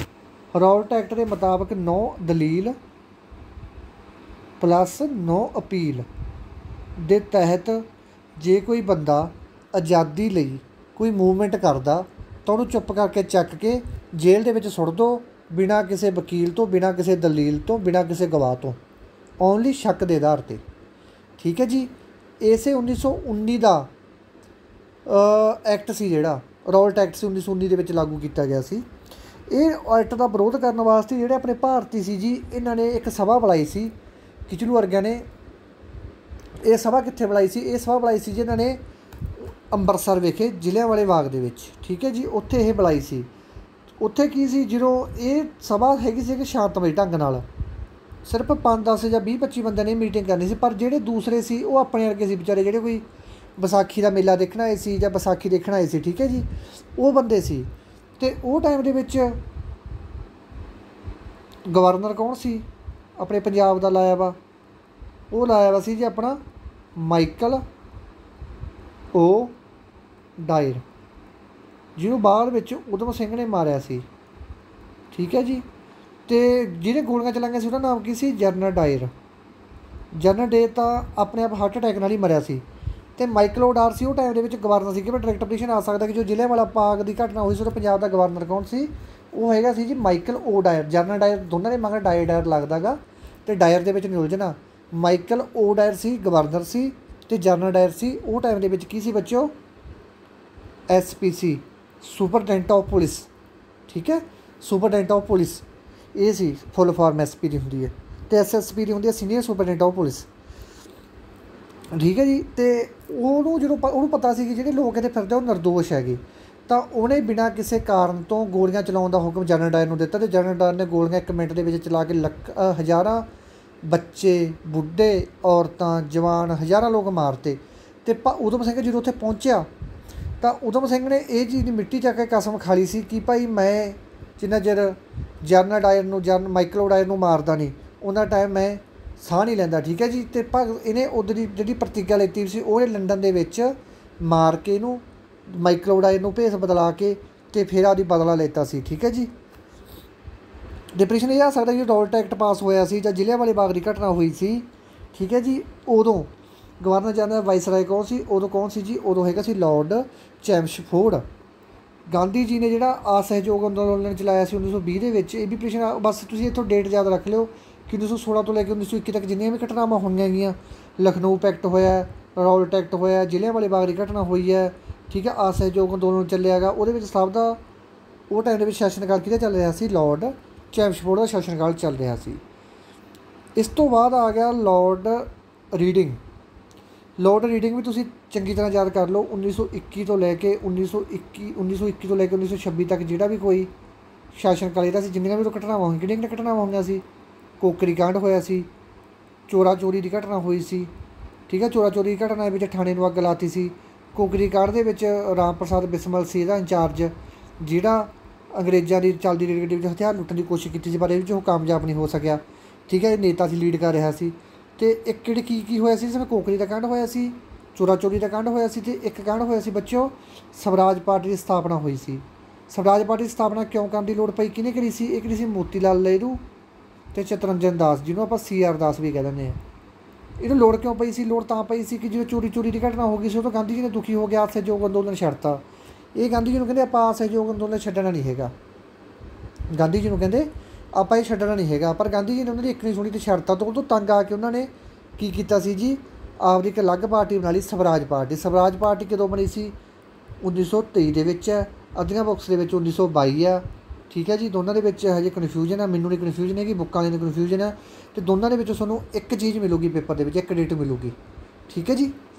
S1: ਰੌਲਟ ਐਕਟ ਦੇ ਮੁਤਾਬਕ 9 ਦਲੀਲ ਪਲੱਸ 9 ਅਪੀਲ ਦੇ ਤਹਿਤ ਜੇ ਕੋਈ ਬੰਦਾ ਆਜ਼ਾਦੀ ਲਈ ਕੋਈ ਮੂਵਮੈਂਟ ਕਰਦਾ ਤਾਂ ਉਹਨੂੰ ਚੁੱਪ ਕਰਕੇ ਚੱਕ ਕੇ ਜੇਲ੍ਹ ਦੇ ਵਿੱਚ ਸੁੱਟ ਦਿਓ, ਬਿਨਾਂ ਕਿਸੇ ਵਕੀਲ ਤੋਂ, ਬਿਨਾਂ ਕਿਸੇ ਦਲੀਲ ਤੋਂ, ਬਿਨਾਂ ਕਿਸੇ ਗਵਾਹ ਤੋਂ, ਓਨਲੀ ਸ਼ੱਕ ਦੇ ਆਧਾਰ 'ਤੇ। ਠੀਕ ਹੈ ਜੀ। ਇਸੇ 1919 ਦਾ ਐਕਟ ਸੀ ਜਿਹੜਾ ਰੌਲਟ ਐਕਟ ਸੀ 1919 ਦੇ ਵਿੱਚ ਲਾਗੂ ਕੀਤਾ ਗਿਆ ਸੀ। ਇਹ ਐਕਟ ਦਾ ਵਿਰੋਧ ਕਰਨ ਵਾਸਤੇ ਜਿਹੜੇ ਆਪਣੇ ਭਾਰਤੀ ਸੀ ਜੀ, ਇਹਨਾਂ ਨੇ ਇੱਕ ਸਭਾ ਬੁਲਾਈ ਸੀ। ਕਿਚਲੂ ਵਰਗਿਆਂ ਨੇ ਇਹ ਸਭਾ ਕਿੱਥੇ ਬੁਲਾਈ ਸੀ? ਇਹ ਸਭਾ ਬੁਲਾਈ ਸੀ ਜੀ ਇਹਨਾਂ ਨੇ ਅੰਮ੍ਰਿਤਸਰ ਵਿਖੇ ਜ਼ਿਲ੍ਹਿਆਂਵਾਲੇ ਬਾਗ ਦੇ ਵਿੱਚ। ਠੀਕ ਹੈ ਜੀ, ਉੱਥੇ ਇਹ ਬੁਲਾਈ ਸੀ। ਉੱਥੇ ਕੀ ਸੀ, ਜਦੋਂ ਇਹ ਸਭਾ ਹੈਗੀ ਸੀ ਕਿ ਸ਼ਾਂਤਮਈ ਢੰਗ ਨਾਲ ਸਿਰਫ 5-10 ਜਾਂ 20-25 ਬੰਦਿਆਂ ਨੇ ਮੀਟਿੰਗ ਕਰਨੀ ਸੀ। ਪਰ ਜਿਹੜੇ ਦੂਸਰੇ ਸੀ ਉਹ ਆਪਣੇ ਵਰਗੇ ਸੀ ਵਿਚਾਰੇ, ਜਿਹੜੇ ਕੋਈ ਵਿਸਾਖੀ ਦਾ ਮੇਲਾ ਦੇਖਣ ਆਏ ਸੀ ਜਾਂ ਵਿਸਾਖੀ ਦੇਖਣ ਆਏ ਸੀ। ਠੀਕ ਹੈ ਜੀ, ਉਹ ਬੰਦੇ ਸੀ। ਅਤੇ ਉਹ ਟਾਈਮ ਦੇ ਵਿੱਚ ਗਵਰਨਰ ਕੌਣ ਸੀ ਆਪਣੇ ਪੰਜਾਬ ਦਾ ਲਾਇਆ ਵਾ? ਉਹ ਲਾਇਆ ਵਾ ਸੀ ਜੀ ਆਪਣਾ ਮਾਈਕਲ ਓ ਡਾਇਰ, ਜਿਹਨੂੰ ਬਾਅਦ ਵਿੱਚ ਊਧਮ ਸਿੰਘ ਨੇ ਮਾਰਿਆ ਸੀ। ਠੀਕ ਹੈ ਜੀ। ਅਤੇ ਜਿਹਨੇ ਗੋਲੀਆਂ ਚਲਾਈਆਂ ਸੀ ਉਹਦਾ ਨਾਮ ਕੀ ਸੀ? General Dyer. ਜਨਰਲ ਡਾਇਰ ਤਾਂ ਆਪਣੇ ਆਪ ਹਾਰਟ ਅਟੈਕ ਨਾਲ ਹੀ ਮਰਿਆ ਸੀ। ਅਤੇ ਮਾਈਕਲ ਓ ਡਾਇਰ ਸੀ ਉਹ ਟਾਈਮ ਦੇ ਵਿੱਚ ਗਵਰਨਰ ਸੀ। ਕਿ ਡਾਇਰੈਕਟ ਪਟੀਸ਼ਨ ਆ ਸਕਦਾ ਕਿ ਜੋ ਜ਼ਿਲ੍ਹਿਆਂਵਾਲਾ ਬਾਗ ਦੀ ਘਟਨਾ ਹੋਈ ਸੀ ਉਹਦਾ ਪੰਜਾਬ ਦਾ ਗਵਰਨਰ ਕੌਣ ਸੀ? ਉਹ ਹੈਗਾ ਸੀ ਜੀ ਮਾਈਕਲ ਓ ਡਾਇਰ। ਜਨਰਲ ਡਾਇਰ ਦੋਨਾਂ ਦੇ ਮਗਰ ਡਾਇਰ ਲੱਗਦਾ ਗਾ, ਅਤੇ ਡਾਇਰ ਦੇ ਵਿੱਚ ਨਹੀਂ ਉਲਝਣਾ। ਮਾਈਕਲ ਓ ਡਾਇਰ ਸੀ ਗਵਰਨਰ ਸੀ, ਅਤੇ ਜਨਰਲ ਡਾਇਰ ਸੀ ਉਹ ਟਾਈਮ ਦੇ ਵਿੱਚ ਕੀ ਸੀ ਬੱਚਿਓ? SPC, superintendent of police. ਠੀਕ ਹੈ, ਸੁਪਰਡੈਂਟ ਆਫ ਪੁਲਿਸ ਇਹ ਸੀ, ਫੁੱਲ ਫਾਰਮ SP ਦੀ ਹੁੰਦੀ ਹੈ, ਅਤੇ SSP ਦੀ ਹੁੰਦੀ ਹੈ ਸੀਨੀਅਰ ਸੁਪਰਡੈਂਟ ਆਫ ਪੁਲਿਸ। ਠੀਕ ਹੈ ਜੀ। ਅਤੇ ਉਹਨੂੰ ਜਦੋਂ ਉਹਨੂੰ ਪਤਾ ਸੀ ਕਿ ਜਿਹੜੇ ਲੋਕ ਇੱਥੇ ਫਿਰਦੇ ਉਹ ਨਿਰਦੋਸ਼ ਹੈਗੇ, ਤਾਂ ਉਹਨੇ ਬਿਨਾਂ ਕਿਸੇ ਕਾਰਨ ਤੋਂ ਗੋਲੀਆਂ ਚਲਾਉਣ ਦਾ ਹੁਕਮ ਜਨਰਲ ਡਾਇਰ ਨੂੰ ਦਿੱਤਾ। ਅਤੇ ਜਨਰਲ ਡਾਇਰ ਨੇ ਗੋਲੀਆਂ 1 ਮਿੰਟ ਦੇ ਵਿੱਚ ਚਲਾ ਕੇ ਹਜ਼ਾਰਾਂ ਬੱਚੇ, ਬੁੱਢੇ, ਔਰਤਾਂ, ਜਵਾਨ, ਹਜ਼ਾਰਾਂ ਲੋਕ ਮਾਰਤੇ। ਅਤੇ ਊਧਮ ਸਿੰਘ ਜਦੋਂ ਉੱਥੇ ਪਹੁੰਚਿਆ ਤਾਂ ਊਧਮ ਸਿੰਘ ਨੇ ਇਹ ਚੀਜ਼ ਦੀ ਮਿੱਟੀ ਚੱਕ ਕੇ ਕਸਮ ਖਾ ਲਈ ਸੀ ਕਿ ਭਾਈ ਮੈਂ ਜਿੰਨਾ ਚਿਰ ਜਨਰਲ ਡਾਇਰ ਨੂੰ ਮਾਈਕਲ ਓ ਡਾਇਰ ਨੂੰ ਮਾਰਦਾ ਨਹੀਂ ਉਹਨਾਂ ਟਾਈਮ ਮੈਂ ਸਾਹ ਨਹੀਂ ਲੈਂਦਾ। ਠੀਕ ਹੈ ਜੀ। ਅਤੇ ਇਹਨੇ ਉੱਧਰ ਦੀ ਜਿਹੜੀ ਪ੍ਰਤੀਗਿਆ ਲੈਤੀ ਸੀ ਉਹਨੇ ਲੰਡਨ ਦੇ ਵਿੱਚ ਮਾਰ ਕੇ ਇਹਨੂੰ ਮਾਈਕਲ ਓ ਡਾਇਰ ਨੂੰ ਭੇਸ ਬਦਲਾ ਕੇ ਅਤੇ ਫਿਰ ਆਪਦੀ ਬਦਲਾ ਲੈਤਾ ਸੀ। ਠੀਕ ਹੈ ਜੀ। ਡਿਪਰੈਸ਼ਨ ਇਹ ਆ ਸਕਦਾ ਜੀ ਰੌਲਟ ਐਕਟ ਪਾਸ ਹੋਇਆ ਸੀ ਜਾਂ ਜ਼ਿਲ੍ਹਿਆਂਵਾਲੇ ਬਾਗ ਦੀ ਘਟਨਾ ਹੋਈ ਸੀ। ਠੀਕ ਹੈ ਜੀ। ਉਦੋਂ ਗਵਰਨਰ ਜਨਰਲ ਵਾਇਸਰਾਏ ਕੌਣ ਸੀ? ਉਦੋਂ ਕੌਣ ਸੀ ਜੀ? ਉਦੋਂ ਹੈਗਾ ਸੀ ਲਾਰਡ ਚੈਮਸਫੋਰਡ। ਗਾਂਧੀ ਜੀ ਨੇ ਜਿਹੜਾ ਅਸਹਿਯੋਗ ਅੰਦੋਲਨ ਚਲਾਇਆ ਸੀ 1920 ਦੇ ਵਿੱਚ। ਇਹ ਵੀ ਪ੍ਰਸ਼ਨ ਬਸ ਤੁਸੀਂ ਇੱਥੋਂ ਡੇਟ ਯਾਦ ਰੱਖ ਲਿਓ ਕਿ 1916 ਤੋਂ ਲੈ ਕੇ 1921 ਤੱਕ ਜਿੰਨੀਆਂ ਵੀ ਘਟਨਾਵਾਂ ਹੋਈਆਂ ਗਈਆਂ, ਲਖਨਊ ਪੈਕਟ ਹੋਇਆ, ਰੌਲਟ ਐਕਟ ਹੋਇਆ, ਜ਼ਿਲ੍ਹਿਆਂਵਾਲੇ ਬਾਗ ਦੀ ਘਟਨਾ ਹੋਈ ਹੈ। ਠੀਕ ਹੈ, ਅਸਹਿਯੋਗ ਅੰਦੋਲਨ ਚੱਲਿਆ ਗਾ, ਉਹਦੇ ਵਿੱਚ ਸਭ ਦਾ ਉਹ ਟਾਈਮ ਦੇ ਵਿੱਚ ਸ਼ਾਸਨਕਾਲ ਕਿਹਦਾ ਚੱਲ ਰਿਹਾ ਸੀ? ਲਾਰਡ ਚੈਮਸਫੋਰਡ ਦਾ ਸ਼ਾਸਨਕਾਲ ਚੱਲ ਰਿਹਾ ਸੀ। ਇਸ ਤੋਂ ਬਾਅਦ ਆ ਗਿਆ ਲਾਰਡ ਰੀਡਿੰਗ। ਲਾਰਡ ਰੀਡਿੰਗ ਵੀ ਤੁਸੀਂ ਚੰਗੀ ਤਰ੍ਹਾਂ ਯਾਦ ਕਰ ਲਓ। 1921 ਤੋਂ ਲੈ ਕੇ 1921 ਤੋਂ ਲੈ ਕੇ 1926 ਤੱਕ ਜਿਹੜਾ ਵੀ ਕੋਈ ਸ਼ਾਸਨਕਾਲ ਇਹਦਾ ਸੀ, ਜਿੰਨੀਆਂ ਵੀ ਘਟਨਾਵਾਂ ਹੋਈਆਂ, ਕਿਹੜੀਆਂ ਘਟਨਾਵਾਂ ਹੋਈਆਂ ਸੀ? ਕੋਕਰੀ ਕਾਂਡ ਹੋਇਆ ਸੀ, ਚੋਰੀ ਦੀ ਘਟਨਾ ਹੋਈ ਸੀ। ਠੀਕ ਹੈ, ਚੋਰੀ ਦੀ ਘਟਨਾ ਵਿੱਚ ਥਾਣੇ ਨੂੰ ਅੱਗ ਲਾਤੀ ਸੀ, ਕੋਕਰੀ ਕਾਂਡ ਦੇ ਵਿੱਚ ਰਾਮ ਪ੍ਰਸਾਦ ਬਿਸਮਲ ਸੀ ਇਹਦਾ ਇੰਚਾਰਜ, ਜਿਹੜਾ ਅੰਗਰੇਜ਼ਾਂ ਦੀ ਚੱਲਦੀ ਰੇਡ ਗੱਡੀ ਵਿੱਚ ਹਥਿਆਰ ਲੁੱਟਣ ਦੀ ਕੋਸ਼ਿਸ਼ ਕੀਤੀ ਸੀ, ਪਰ ਇਹਦੇ ਵਿੱਚ ਉਹ ਕਾਮਯਾਬ ਨਹੀਂ ਹੋ ਸਕਿਆ। ਠੀਕ ਹੈ, ਇਹ ਨੇਤਾ ਸੀ, ਲੀਡ ਕਰ ਰਿਹਾ ਸੀ। ਅਤੇ ਇੱਕ ਕਿਹੜੀ ਕੀ ਹੋਇਆ ਸੀ, ਜਿਵੇਂ ਕੋਕਰੀ ਦਾ ਕਾਂਡ ਹੋਇਆ ਸੀ, ਚੋਰਾ ਚੋਰੀ ਦਾ ਕਾਂਡ ਹੋਇਆ ਸੀ, ਅਤੇ ਇੱਕ ਕਾਂਡ ਹੋਇਆ ਸੀ ਬੱਚਿਓ, ਸਵਰਾਜ ਪਾਰਟੀ ਦੀ ਸਥਾਪਨਾ ਹੋਈ ਸੀ। ਸਵਰਾਜ ਪਾਰਟੀ ਦੀ ਸਥਾਪਨਾ ਕਿਉਂ ਕਰਨ ਦੀ ਲੋੜ ਪਈ, ਕਿਹਨੇ ਕਰੀ ਸੀ? ਇਹ ਕਰੀ ਸੀ ਮੋਤੀ ਲਾਲ ਨਹਿਰੂ ਅਤੇ ਚਿਤਰੰਜਨ ਦਾਸ, ਜਿਹਨੂੰ ਆਪਾਂ CR ਦਾਸ ਵੀ ਕਹਿ ਦਿੰਦੇ ਹਾਂ। ਇਹਨੂੰ ਲੋੜ ਕਿਉਂ ਪਈ ਸੀ? ਲੋੜ ਤਾਂ ਪਈ ਸੀ ਕਿ ਜਦੋਂ ਚੋਰੀ ਦੀ ਘਟਨਾ ਹੋ ਗਈ ਸੀ, ਉਦੋਂ ਗਾਂਧੀ ਜੀ ਨੇ ਦੁਖੀ ਹੋ ਗਿਆ, ਅਸਹਿਯੋਗ ਅੰਦੋਲਨ ਛੱਡਤਾ। ਇਹ ਗਾਂਧੀ ਜੀ ਨੂੰ ਕਹਿੰਦੇ ਆਪਾਂ ਅਸਹਿਯੋਗ ਅੰਦੋਲਨ ਛੱਡਣਾ ਨਹੀਂ ਹੈਗਾ, ਗਾਂਧੀ ਜੀ ਨੂੰ ਕਹਿੰਦੇ ਆਪਾਂ ਇਹ ਛੱਡਣਾ ਨਹੀਂ ਹੈਗਾ। ਪਰ ਗਾਂਧੀ ਜੀ ਨੇ ਉਹਨਾਂ ਦੀ ਇੱਕ ਨਹੀਂ ਸੁਣੀ ਅਤੇ ਛੱਡਤਾ। ਤੋਂ ਤੰਗ ਆ ਕੇ ਉਹਨਾਂ ਨੇ ਕੀ ਕੀਤਾ ਸੀ ਜੀ, ਆਪਦੀ ਇੱਕ ਅਲੱਗ ਪਾਰਟੀ ਬਣਾ ਲਈ, ਸਵਰਾਜ ਪਾਰਟੀ। ਸਵਰਾਜ ਪਾਰਟੀ ਕਦੋਂ ਬਣੀ ਸੀ? 1923 ਦੇ ਵਿੱਚ ਹੈ। ਅੱਧੀਆਂ ਬੁੱਕਸ ਦੇ ਵਿੱਚ 1922 ਆ। ਠੀਕ ਹੈ ਜੀ, ਦੋਨਾਂ ਦੇ ਵਿੱਚ ਹਜੇ ਕਨਫਿਊਜ਼ਨ ਹੈ, ਮੈਨੂੰ ਨਹੀਂ ਕਨਫਿਊਜ਼ਨ ਹੈਗੀ, ਬੁੱਕਾਂ ਦੀ ਕਨਫਿਊਜ਼ਨ ਹੈ। ਅਤੇ ਦੋਨਾਂ ਦੇ ਵਿੱਚੋਂ ਤੁਹਾਨੂੰ ਇੱਕ ਚੀਜ਼ ਮਿਲੂਗੀ ਪੇਪਰ ਦੇ ਵਿੱਚ, ਇੱਕ ਡੇਟ ਮਿਲੂਗੀ। ਠੀਕ ਹੈ ਜੀ,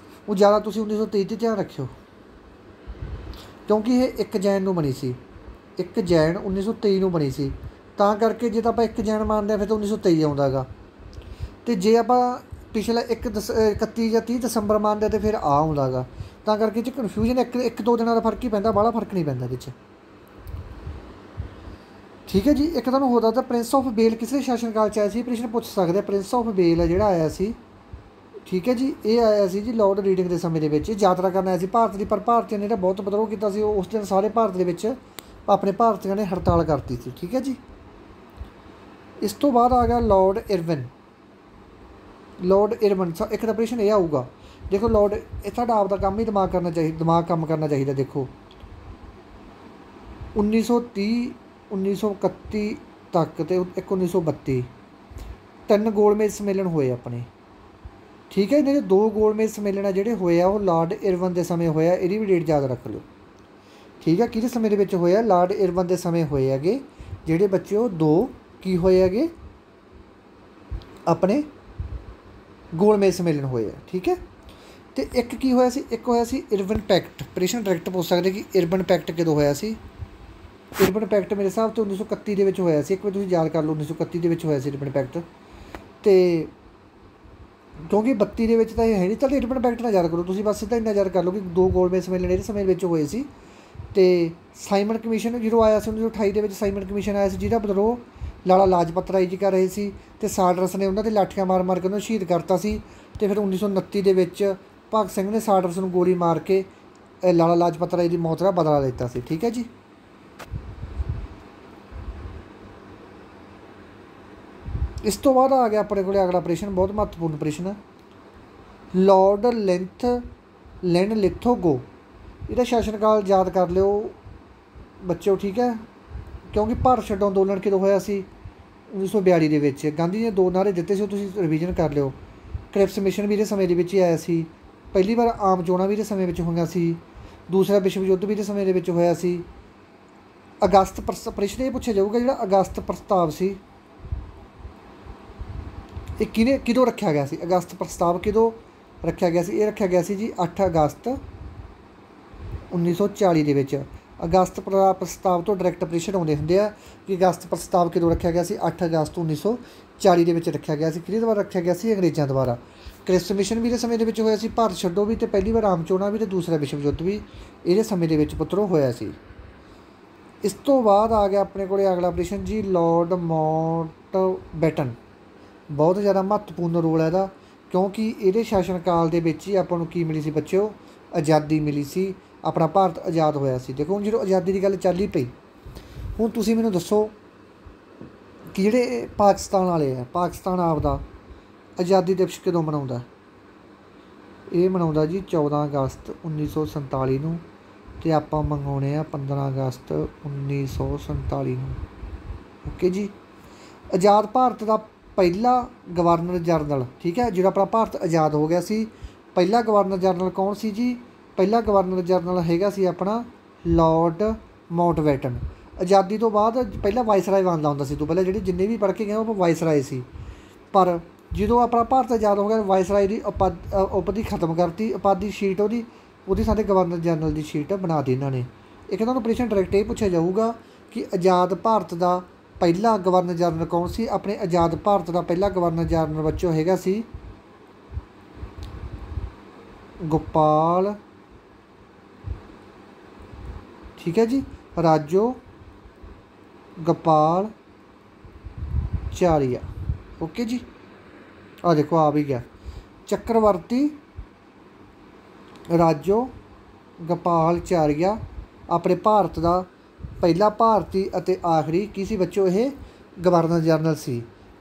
S1: ਉਹ ਜ਼ਿਆਦਾ ਤੁਸੀਂ 1923 'ਤੇ ਧਿਆਨ ਰੱਖਿਓ, ਕਿਉਂਕਿ ਇਹ 1 ਜੈਨ ਨੂੰ ਬਣੀ ਸੀ। 1 ਜੈਨ 1923 ਨੂੰ ਬਣੀ ਸੀ, ਤਾਂ ਕਰਕੇ ਜੇ ਤਾਂ ਆਪਾਂ 1 ਜੈਨ ਮੰਨਦੇ ਹਾਂ ਫਿਰ ਤਾਂ 1923 ਆਉਂਦਾ ਗਾ। ਅਤੇ ਜੇ ਆਪਾਂ ਪਿਛਲਾ 31 ਜਾਂ 30 ਦਸੰਬਰ ਮੰਨਦੇ ਤਾਂ ਫਿਰ ਆਉਂਦਾ ਗਾ। ਤਾਂ ਕਰਕੇ ਜੇ ਕਨਫਿਊਜ਼ਨ ਇੱਕ ਦੋ ਦਿਨਾਂ ਦਾ ਫਰਕ ਹੀ ਪੈਂਦਾ, ਬਾਹਲਾ ਫਰਕ ਨਹੀਂ ਪੈਂਦਾ ਇਹਦੇ 'ਚ। ਠੀਕ ਹੈ ਜੀ, ਇੱਕ ਤੁਹਾਨੂੰ ਹੋਰ ਦੱਸਦਾ, ਪ੍ਰਿੰਸ ਆਫ ਵੇਲ ਕਿਸੇ ਸ਼ਾਸਨ ਕਾਲ 'ਚ ਆਇਆ ਸੀ? ਪ੍ਰਸ਼ਨ ਪੁੱਛ ਸਕਦੇ। ਪ੍ਰਿੰਸ ਆਫ ਵੇਲ ਹੈ ਜਿਹੜਾ ਆਇਆ ਸੀ, ਠੀਕ ਹੈ ਜੀ, ਇਹ ਆਇਆ ਸੀ ਜੀ ਲਾਰਡ ਰੀਡਿੰਗ ਦੇ ਸਮੇਂ ਦੇ ਵਿੱਚ। ਯਾਤਰਾ ਕਰਨ ਆਇਆ ਸੀ ਭਾਰਤ ਦੀ, ਪਰ ਭਾਰਤੀਆਂ ਨੇ ਜਿਹੜਾ ਬਹੁਤ ਵਿਦਰੋਹ ਕੀਤਾ ਸੀ, ਉਸ ਦਿਨ ਸਾਰੇ ਭਾਰਤ ਦੇ ਵਿੱਚ ਆਪਣੇ ਭਾਰਤੀਆਂ ਨੇ ਹੜਤਾਲ ਕਰਤੀ ਸੀ। ਠੀਕ ਹੈ ਜੀ, ਇਸ ਤੋਂ ਬਾਅਦ ਆ ਗਿਆ ਲਾਰਡ ਇਰਵਿਨ। ਲਾਰਡ ਇਰਵਿਨ ਇੱਕ ਤਾਂ ਪ੍ਰਸ਼ਨ ਇਹ ਆਊਗਾ, ਦੇਖੋ ਲਾਰਡ, ਇਹ ਤੁਹਾਡਾ ਆਪਦਾ ਕੰਮ ਹੀ ਦਿਮਾਗ ਕੰਮ ਕਰਨਾ ਚਾਹੀਦਾ। ਦੇਖੋ 1930 1931 ਤੱਕ ਅਤੇ ਇੱਕ 1932 3 ਗੋਲਮੇਜ ਸੰਮੇਲਨ ਹੋਏ ਆਪਣੇ। ਠੀਕ ਹੈ, ਇਹਨਾਂ ਦੇ 2 ਗੋਲਮੇਜ ਸੰਮੇਲਨ ਜਿਹੜੇ ਹੋਏ ਆ ਉਹ ਲਾਰਡ ਇਰਵਿਨ ਦੇ ਸਮੇਂ ਹੋਇਆ। ਇਹਦੀ ਵੀ ਡੇਟ ਯਾਦ ਰੱਖ ਲਿਓ। ਠੀਕ ਹੈ, ਕਿਹਦੇ ਸਮੇਂ ਦੇ ਵਿੱਚ ਹੋਇਆ? ਲਾਰਡ ਇਰਵਿਨ ਦੇ ਸਮੇਂ ਹੋਏ ਹੈਗੇ ਜਿਹੜੇ ਬੱਚੇ, ਉਹ 2 ਕੀ ਹੋਏ ਹੈਗੇ ਆਪਣੇ ਗੋਲਮੇਜ ਸੰਮੇਲਨ ਹੋਏ ਆ। ਠੀਕ ਹੈ, ਅਤੇ ਇੱਕ ਕੀ ਹੋਇਆ ਸੀ? ਇੱਕ ਹੋਇਆ ਸੀ ਇਰਵਿਨ ਪੈਕਟ। ਪ੍ਰਸ਼ਨ ਡਾਇਰੈਕਟ ਪੁੱਛ ਸਕਦੇ ਕਿ ਇਰਵਿਨ ਪੈਕਟ ਕਦੋਂ ਹੋਇਆ ਸੀ? ਇਰਵਿਨ ਪੈਕਟ ਮੇਰੇ ਹਿਸਾਬ ਤੋਂ 1931 ਦੇ ਵਿੱਚ ਹੋਇਆ ਸੀ। ਇੱਕ ਵਾਰ ਤੁਸੀਂ ਯਾਦ ਕਰ ਲਓ, 1931 ਦੇ ਵਿੱਚ ਹੋਇਆ ਸੀ ਇਰਵਿਨ ਪੈਕਟ। ਅਤੇ ਕਿਉਂਕਿ 32 ਦੇ ਵਿੱਚ ਤਾਂ ਇਹ ਹੈ ਨਹੀਂ, ਤਾਂ ਇਰਵਿਨ ਪੈਕਟ ਨਾ ਯਾਦ ਕਰੋ ਤੁਸੀਂ, ਬਸ ਸਿੱਧਾ ਇੰਨਾ ਯਾਦ ਕਰ ਲਓ ਕਿ 2 ਗੋਲਮੇਜ ਸੰਮੇਲਨ ਇਹਦੇ ਸਮੇਂ ਵਿੱਚ ਹੋਏ ਸੀ। ਅਤੇ ਸਾਈਮਨ ਕਮਿਸ਼ਨ ਜਦੋਂ ਆਇਆ ਸੀ 1928 ਦੇ ਵਿੱਚ, ਸਾਈਮਨ ਕਮਿਸ਼ਨ ਆਇਆ ਸੀ, ਜਿਹਦਾ ਵਿਦਰੋਹ ਲਾਲਾ ਲਾਜਪਤ ਰਾਏ ਜੀ ਕਰ ਰਹੇ ਸੀ, ਅਤੇ ਸਾਡਰਸ ਨੇ ਉਹਨਾਂ 'ਤੇ ਲਾਠੀਆਂ ਮਾਰ ਕੇ ਉਹਨਾਂ ਨੂੰ ਸ਼ਹੀਦ ਕਰਤਾ ਸੀ। ਅਤੇ ਫਿਰ 1929 ਦੇ ਵਿੱਚ ਭਗਤ ਸਿੰਘ ਨੇ ਸਾਡਰਸ ਨੂੰ ਗੋਲੀ ਮਾਰ ਕੇ ਲਾਲਾ ਲਾਜਪਤ ਰਾਏ ਦੀ ਮੌਤ ਦਾ ਬਦਲਾ ਲਿੱਤਾ ਸੀ। ਠੀਕ ਹੈ ਜੀ, ਇਸ ਤੋਂ ਬਾਅਦ ਆ ਗਿਆ ਆਪਣੇ ਕੋਲ ਅਗਲਾ ਪ੍ਰਸ਼ਨ, ਬਹੁਤ ਮਹੱਤਵਪੂਰਨ ਪ੍ਰਸ਼ਨ ਹੈ, ਲਾਰਡ ਲਿਥੋਗੋ। ਇਹਦਾ ਸ਼ਾਸਨ ਕਾਲ ਯਾਦ ਕਰ ਲਿਓ ਬੱਚਿਓ। ਠੀਕ ਹੈ, ਕਿਉਂਕਿ ਭਾਰਤ ਛੱਡੋ ਅੰਦੋਲਨ ਕਦੋਂ ਹੋਇਆ ਸੀ? 1942 ਦੇ ਵਿੱਚ। ਗਾਂਧੀ ਜੀ ਨੇ 2 ਨਾਅਰੇ ਦਿੱਤੇ ਸੀ, ਉਹ ਤੁਸੀਂ ਰਿਵੀਜ਼ਨ ਕਰ ਲਿਓ। ਕ੍ਰਿਪਸ ਮਿਸ਼ਨ ਵੀ ਇਹਦੇ ਸਮੇਂ ਦੇ ਵਿੱਚ ਹੀ ਆਇਆ ਸੀ। ਪਹਿਲੀ ਵਾਰ ਆਮ ਚੋਣਾਂ ਵੀ ਇਹਦੇ ਸਮੇਂ ਵਿੱਚ ਹੋਈਆਂ ਸੀ। ਦੂਸਰਾ ਵਿਸ਼ਵ ਯੁੱਧ ਵੀ ਇਹਦੇ ਸਮੇਂ ਦੇ ਵਿੱਚ ਹੋਇਆ ਸੀ। ਅਗਸਤ ਪ੍ਰਸ਼ਨ ਇਹ ਪੁੱਛਿਆ ਜਾਊਗਾ, ਜਿਹੜਾ ਅਗਸਤ ਪ੍ਰਸਤਾਵ ਸੀ ਇਹ ਕਿਦੋਂ ਰੱਖਿਆ ਗਿਆ ਸੀ? ਅਗਸਤ ਪ੍ਰਸਤਾਵ ਕਦੋਂ ਰੱਖਿਆ ਗਿਆ ਸੀ? ਇਹ ਰੱਖਿਆ ਗਿਆ ਸੀ ਜੀ 8 ਅਗਸਤ 1940 ਦੇ ਵਿੱਚ। ਅਗਸਤ ਪ੍ਰਸਤਾਵ ਤੋਂ ਡਾਇਰੈਕਟ ਪ੍ਰਸ਼ਨ ਆਉਂਦੇ ਹੁੰਦੇ ਆ ਕਿ ਅਗਸਤ ਪ੍ਰਸਤਾਵ ਕਦੋਂ ਰੱਖਿਆ ਗਿਆ ਸੀ? 8 ਅਗਸਤ 1940 ਦੇ ਵਿੱਚ ਰੱਖਿਆ ਗਿਆ ਸੀ। ਕਿਹਦੇ ਦੁਆਰਾ ਰੱਖਿਆ ਗਿਆ ਸੀ? ਅੰਗਰੇਜ਼ਾਂ ਦੁਆਰਾ। ਕ੍ਰਿਪਸ ਮਿਸ਼ਨ ਵੀ ਇਹਦੇ ਸਮੇਂ ਦੇ ਵਿੱਚ ਹੋਇਆ ਸੀ, ਭਾਰਤ ਛੱਡੋ ਵੀ, ਅਤੇ ਪਹਿਲੀ ਵਾਰ ਆਮ ਚੋਣਾਂ ਵੀ, ਅਤੇ ਦੂਸਰਾ ਵਿਸ਼ਵ ਯੁੱਧ ਵੀ ਇਹਦੇ ਸਮੇਂ ਦੇ ਵਿੱਚ ਪੁੱਤਰੋ ਹੋਇਆ ਸੀ। ਇਸ ਤੋਂ ਬਾਅਦ ਆ ਗਿਆ ਆਪਣੇ ਕੋਲ ਅਗਲਾ ਪ੍ਰਸ਼ਨ ਜੀ, ਲਾਰਡ ਮਾਊਂਟਬੈਟਨ। ਬਹੁਤ ਜ਼ਿਆਦਾ ਮਹੱਤਵਪੂਰਨ ਰੋਲ ਹੈ ਇਹਦਾ, ਕਿਉਂਕਿ ਇਹਦੇ ਸ਼ਾਸਨ ਕਾਲ ਦੇ ਵਿੱਚ ਹੀ ਆਪਾਂ ਨੂੰ ਕੀ ਮਿਲੀ ਸੀ ਬੱਚਿਓ? ਆਜ਼ਾਦੀ ਮਿਲੀ ਸੀ, ਆਪਣਾ ਭਾਰਤ ਆਜ਼ਾਦ ਹੋਇਆ ਸੀ। ਦੇਖੋ ਹੁਣ ਜਦੋਂ ਆਜ਼ਾਦੀ ਦੀ ਗੱਲ ਚੱਲ ਹੀ ਪਈ, ਹੁਣ ਤੁਸੀਂ ਮੈਨੂੰ ਦੱਸੋ ਕਿ ਜਿਹੜੇ ਪਾਕਿਸਤਾਨ ਵਾਲੇ ਆ, ਪਾਕਿਸਤਾਨ ਆਪਦਾ ਆਜ਼ਾਦੀ ਦਿਵਸ ਕਦੋਂ ਮਨਾਉਂਦਾ? ਇਹ ਮਨਾਉਂਦਾ ਜੀ 14 ਅਗਸਤ 1947 ਨੂੰ, ਅਤੇ ਆਪਾਂ ਮੰਗਾਉਣੇ ਆ 15 ਅਗਸਤ 1947 ਨੂੰ। ਓਕੇ ਜੀ, ਆਜ਼ਾਦ ਭਾਰਤ ਦਾ ਪਹਿਲਾ ਗਵਰਨਰ ਜਨਰਲ, ਠੀਕ ਹੈ, ਜਿਹੜਾ ਆਪਣਾ ਭਾਰਤ ਆਜ਼ਾਦ ਹੋ ਗਿਆ ਸੀ, ਪਹਿਲਾ ਗਵਰਨਰ ਜਨਰਲ ਕੌਣ ਸੀ ਜੀ? ਪਹਿਲਾ ਗਵਰਨਰ ਜਨਰਲ ਹੈਗਾ ਸੀ ਆਪਣਾ ਲਾਰਡ ਮਾਊਂਟਬੈਟਨ। ਆਜ਼ਾਦੀ ਤੋਂ ਬਾਅਦ ਪਹਿਲਾਂ ਵਾਇਸਰਾਏ ਬਣਦਾ ਹੁੰਦਾ ਸੀ, ਤੋਂ ਪਹਿਲਾਂ ਜਿਹੜੇ ਜਿੰਨੇ ਵੀ ਪੜ੍ਹ ਕੇ ਗਏ ਉਹ ਵਾਇਸਰਾਏ ਸੀ। ਪਰ ਜਦੋਂ ਆਪਣਾ ਭਾਰਤ ਆਜ਼ਾਦ ਹੋ ਗਿਆ, ਵਾਇਸਰਾਏ ਦੀ ਉਪਾਧੀ ਖਤਮ ਕਰਤੀ, ਉਪਾਧੀ ਸ਼ੀਟ ਉਹਦੀ ਸਾਡੇ ਗਵਰਨਰ ਜਨਰਲ ਦੀ ਸ਼ੀਟ ਬਣਾ ਦਿੱਤੀ ਇਹਨਾਂ ਨੇ। ਇੱਕ ਤੁਹਾਨੂੰ ਪ੍ਰਸ਼ਨ ਡਾਇਰੈਕਟ ਇਹ ਪੁੱਛਿਆ ਜਾਊਗਾ ਕਿ ਆਜ਼ਾਦ ਭਾਰਤ ਦਾ ਪਹਿਲਾ ਗਵਰਨਰ ਜਨਰਲ ਕੌਣ ਸੀ? ਆਪਣੇ ਆਜ਼ਾਦ ਭਾਰਤ ਦਾ ਪਹਿਲਾ ਗਵਰਨਰ ਜਨਰਲ ਬੱਚੋ ਹੈਗਾ ਸੀ ਗੋਪਾਲ ठीक है जी। राजो गोपाल चारिया, ओके जी। आ देखो आ भी गया। चक्रवर्ती राजो गोपाल चारिया अपने भारत का पहला भारती ਅਤੇ आखिरी की सी बच्चों ये गवर्नर जनरल सी।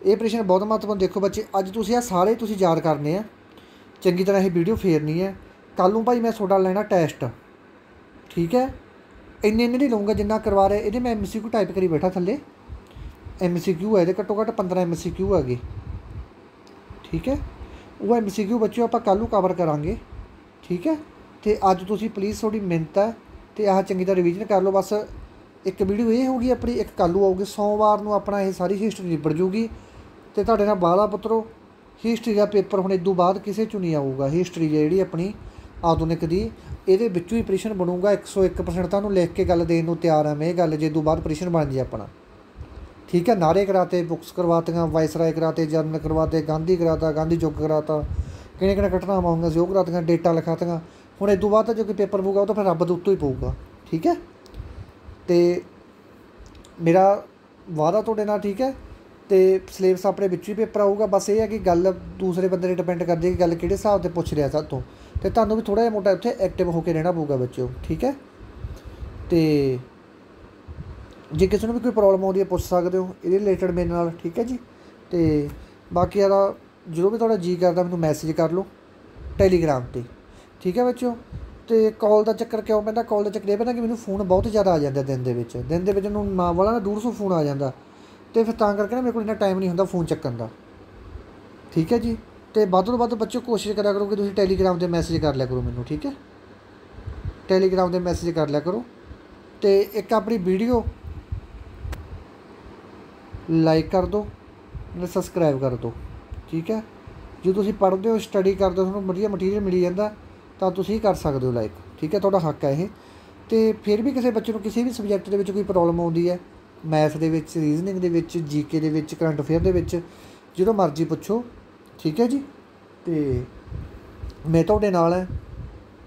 S1: ये प्रश्न बहुत महत्वपूर्ण। देखो बच्चे अज तुम आ सारे तुम याद करने हैं, चंगी तरह ये वीडियो फेरनी है। कल नूं भाई मैं थोड़ा लेना टैसट, ठीक है। इन्ने नहीं लूँगा जिन्ना करवा रहे। ये मैं MCQ टाइप करी बैठा थले, MCQ है घट्टो घट्ट 15 MCQ है, ठीक है। वो MCQ बच्चों आप कल कवर करांगे, ठीक है। तो अज तुम प्लीज़ थोड़ी मिहनत है तो आह चंगी तरह रिवीजन कर लो। बस एक वीडियो ये होगी अपनी, एक कल आऊगी। सोमवार को अपना ये सारी हिस्टरी निबड़ जूगी। तो तुहाडे नाल वादा पुत्रो हिस्टरी का पेपर हुण इदों बाद किसी चों नहीं आऊगा। हिस्टरी जी अपनी आधुनिक दी ये विचों ही प्रश्न बनूगा। 101% तुहानूं लिख के गल देण नूं तैयार है मैं। ये गल जे इदों बाद प्रश्न बन जाए अपना, ठीक है। नारे कराते, बुक्स करवातियाँ, वाइसराय कराते, जर्नल करवाते, गांधी कराता, गांधी युग कराता, किहड़े किहड़े घटनावां होंगे जो करातियाँ, डेटा लिखातियाँ। हुण इदों बाद जो कोई पेपर पऊगा वो तो फिर रब दे उत्तों ही पऊगा, ठीक है। तो मेरा वादा तुहाडे नाल, ठीक है। तो सिलेबस अपने विचों ही पेपर आऊगा। बस ये है कि गल दूसरे बंदे ने डिपेंड करदी है कि गल किहड़े हिसाब से पुछ रहा साथ तो तुहानूं भी थोड़ा जिहा मोटा उत्थे एक्टिव होकर रहना पऊगा बच्चों, ठीक है। तो जे किसी को भी कोई प्रॉब्लम आउंदी है पुछ सकते हो ये रिलेटेड मेरे नाल, ठीक है जी। तो बाकी यार जो भी थोड़ा जी करदा मैनूं मैसेज कर लो टैलीग्राम पर, ठीक है बच्चों। तो कॉल का चक्कर क्यों पैंदा? कॉल का चक्कर ये पैंदा कि मैनूं फोन बहुत ज़्यादा आ जाता दिन दे विच ना वाला ना 150 फोन आ जाता। तो फिर तां करके ना मेरे को इन्ना टाइम नहीं होंदा फोन चक्कन का, ठीक है जी। तो वध तो वध बच्चों कोशिश करा करो कि तुसीं टैलीग्राम पर मैसेज कर लिया करो मैनूं, ठीक है। टैलीग्राम पर मैसेज कर लिया करो। तो एक अपनी वीडियो लाइक कर दो, सबसक्राइब कर दो, ठीक है। जो तुसीं पढ़ते हो स्टडी करते हो तुहानूं वधिया मटीरियल मिली जाता तो तुसीं कर सकते हो लाइक, ठीक है। तुहाडा हक है ये। तो फिर भी किसी बच्चे को किसी भी सबजैक्ट के कोई प्रॉब्लम आउंदी है, मैथ के रीजनिंग के GK के करंट अफेयर के जो मर्जी पुछो, ठीक है जी। तो मैं तुहाडे नाल है,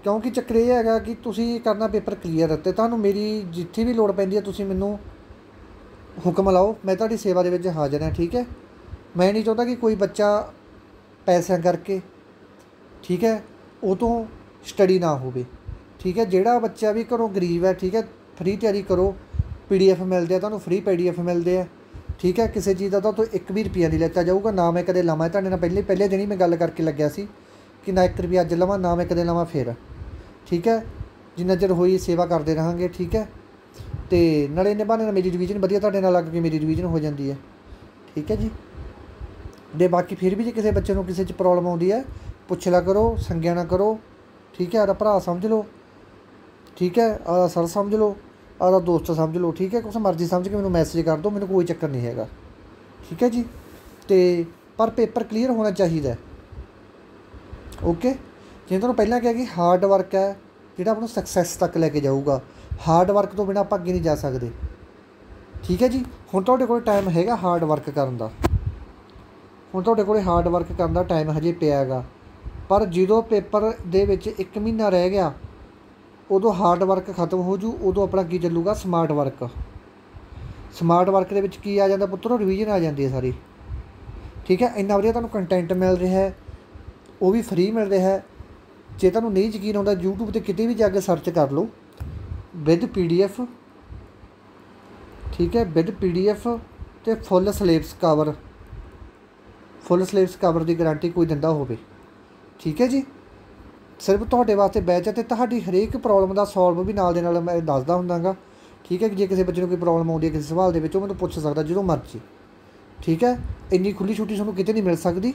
S1: क्योंकि चक्कर ये हैगा कि तुसीं करना पेपर क्लीयर। तो तुहानूं मेरी जिथे भी लोड़ पैंदी है तुसीं मैनूं हुक्म लाओ, मैं तुहाडी सेवा दे विच हाज़र हाँ, ठीक है। मैं नहीं चाहता कि कोई बच्चा पैसों करके, ठीक है, वो तो स्टडी ना होवे, ठीक है। जिहड़ा बच्चा भी घरों गरीब है, ठीक है, फ्री तैयारी करो। PDF मिलते हैं तुहानूं, फ्री PDF मिलते हैं, ठीक है। किसी चीज़ का तो 1 भी रुपया नहीं लेता जाऊगा ना। मैं कदे लवां तुहाडे नाल पहले दिन ही मैं गल करके लग्या सी कि ना 1 रुपया अज लवां ना मैं कदे लवां फिर, ठीक है। जिन्ना चिर होई सेवा करते रहांगे, ठीक है। तो नाले इन्ने बहाने मेरी रिवीजन वधिया तुहाडे नाल लग के मेरी रिवीजन हो जाती है, ठीक है जी। ते बाकी फिर भी जे किसी बच्चे को किसी प्रॉब्लम आउंदी है पुछ लिया करो, संग्या ना करो, ठीक है। आदा भरा समझ लो, ठीक है। आदा सर समझ लो, आदा दोस्त समझ लो, ठीक है। कुछ मर्जी समझ के मैनूं मैसेज कर दो, मैनूं कोई चक्कर नहीं हैगा, ठीक है जी। तो पर पेपर क्लीयर होना चाहिए, ओके। जिवें तुहानूं पहलां कहा कि हार्ड वर्क है जिहड़ा आपनूं सक्सैस तक लैके जाऊगा। हार्ड वर्क तो बिना आपां अगे नहीं जा सकते, ठीक है जी। हुण तुहाडे कोल टाइम हैगा हार्ड वर्क करन दा, हुण तुहाडे कोल हार्ड वर्क करन दा टाइम हजे पिया हैगा। पर जो पेपर दे विच 1 महीना रह गया उदों हार्ड वर्क खत्म हो जू, उदों अपना की चलूगा स्मार्ट वर्क। स्मार्ट वर्क दे विच की आ जांदा पुत्तरो, रिवीजन आ जाती है सारी, ठीक है। इन्ना वधिया तुहानूं कंटेंट मिल रहा है, वो भी फ्री मिल रहा है। जे तुहानूं नहीं यकीन आउंदा यूट्यूब ते किते भी जाके सर्च कर लो विद PDF, ठीक है, विद PDF ते full syllabus cover, full syllabus cover की गारंटी कोई दिंदा होवे, ठीक है जी। सिर्फ तुहाडे वास्ते बैच है। तो तुहाडी हरेक प्रॉब्लम का सॉल्व भी नाल दे नाल मैं दसदा हुंदागा, ठीक है। जे किसी बच्चे को कोई प्रॉब्लम आउंदी है किसी सवाल दे विच मैनूं पुछ सकदा जो मर्जी, ठीक है। इन्नी खुली छुट्टी तुहानूं किते नहीं मिल सकती,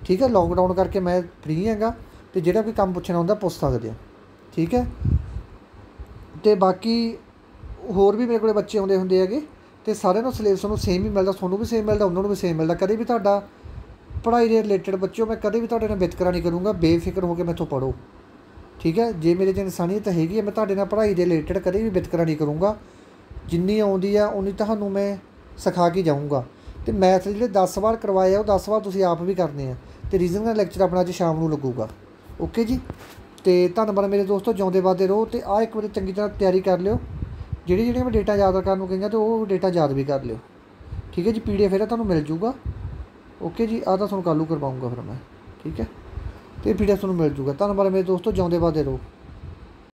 S1: ठीक है। लॉकडाउन करके मैं फ्री हैगा तो जिहड़ा कोई काम पुछना हुंदा पुछ सकदे हो, ठीक है। तो बाकी होर भी मेरे को बच्चे आउंदे हुंदे हैगे तो सारिआं नूं सिलेबस नूं सेम ही मिलदा, तुहानूं भी सेम मिलदा, उन्होंने भी सेम मिलदा। कदे भी तुहाडा पढ़ाई के रिलेटेड बच्चों मैं कभी भी तुहाडे नाल वितकरा नहीं करूँगा, बेफिक्र होकर मैथों पढ़ो, ठीक है। जे मेरे च इंसानियत हैगी है मैं तुहाडे नाल पढ़ाई के रिलेटेड कभी भी वितकरा नहीं करूँगा। जिन्नी आउंदी है उन्नी तुहानूं मैं सिखा के जाऊँगा। तो मैथ जिहड़े 10 सवाल करवाए वो 10 सवाल तुसीं आप भी करने हैं। तो रीजनिंग का लैक्चर अपना अज शाम को लगूगा, ओके जी। तो धन्नवाद मेरे दोस्तों, जिउंदे वधदे रहो। तो एक बार चंगी तरह तैयारी कर लियो, ਜਿਹੜੀਆਂ ਮੈਂ ਡੇਟਾ ਯਾਦ ਕਰਨ ਨੂੰ ਕਹੀਆਂ, ਤੇ ਉਹ ਡੇਟਾ ਯਾਦ ਵੀ ਕਰ ਲਿਓ। ਠੀਕ ਹੈ ਜੀ, PDF ਇਹਦਾ ਤੁਹਾਨੂੰ ਮਿਲ ਜੂਗਾ। ਓਕੇ ਜੀ, ਆਹ ਤਾਂ ਤੁਹਾਨੂੰ ਕਾਲੂ ਕਰਵਾਊਂਗਾ ਫਿਰ ਮੈਂ। ਠੀਕ ਹੈ, ਅਤੇ PDF ਤੁਹਾਨੂੰ ਮਿਲ ਜੂਗਾ। ਧੰਨਵਾਦ ਮੇਰੇ ਦੋਸਤੋ, ਜਿਉਂਦੇ ਵੱਸਦੇ ਰਹੋ।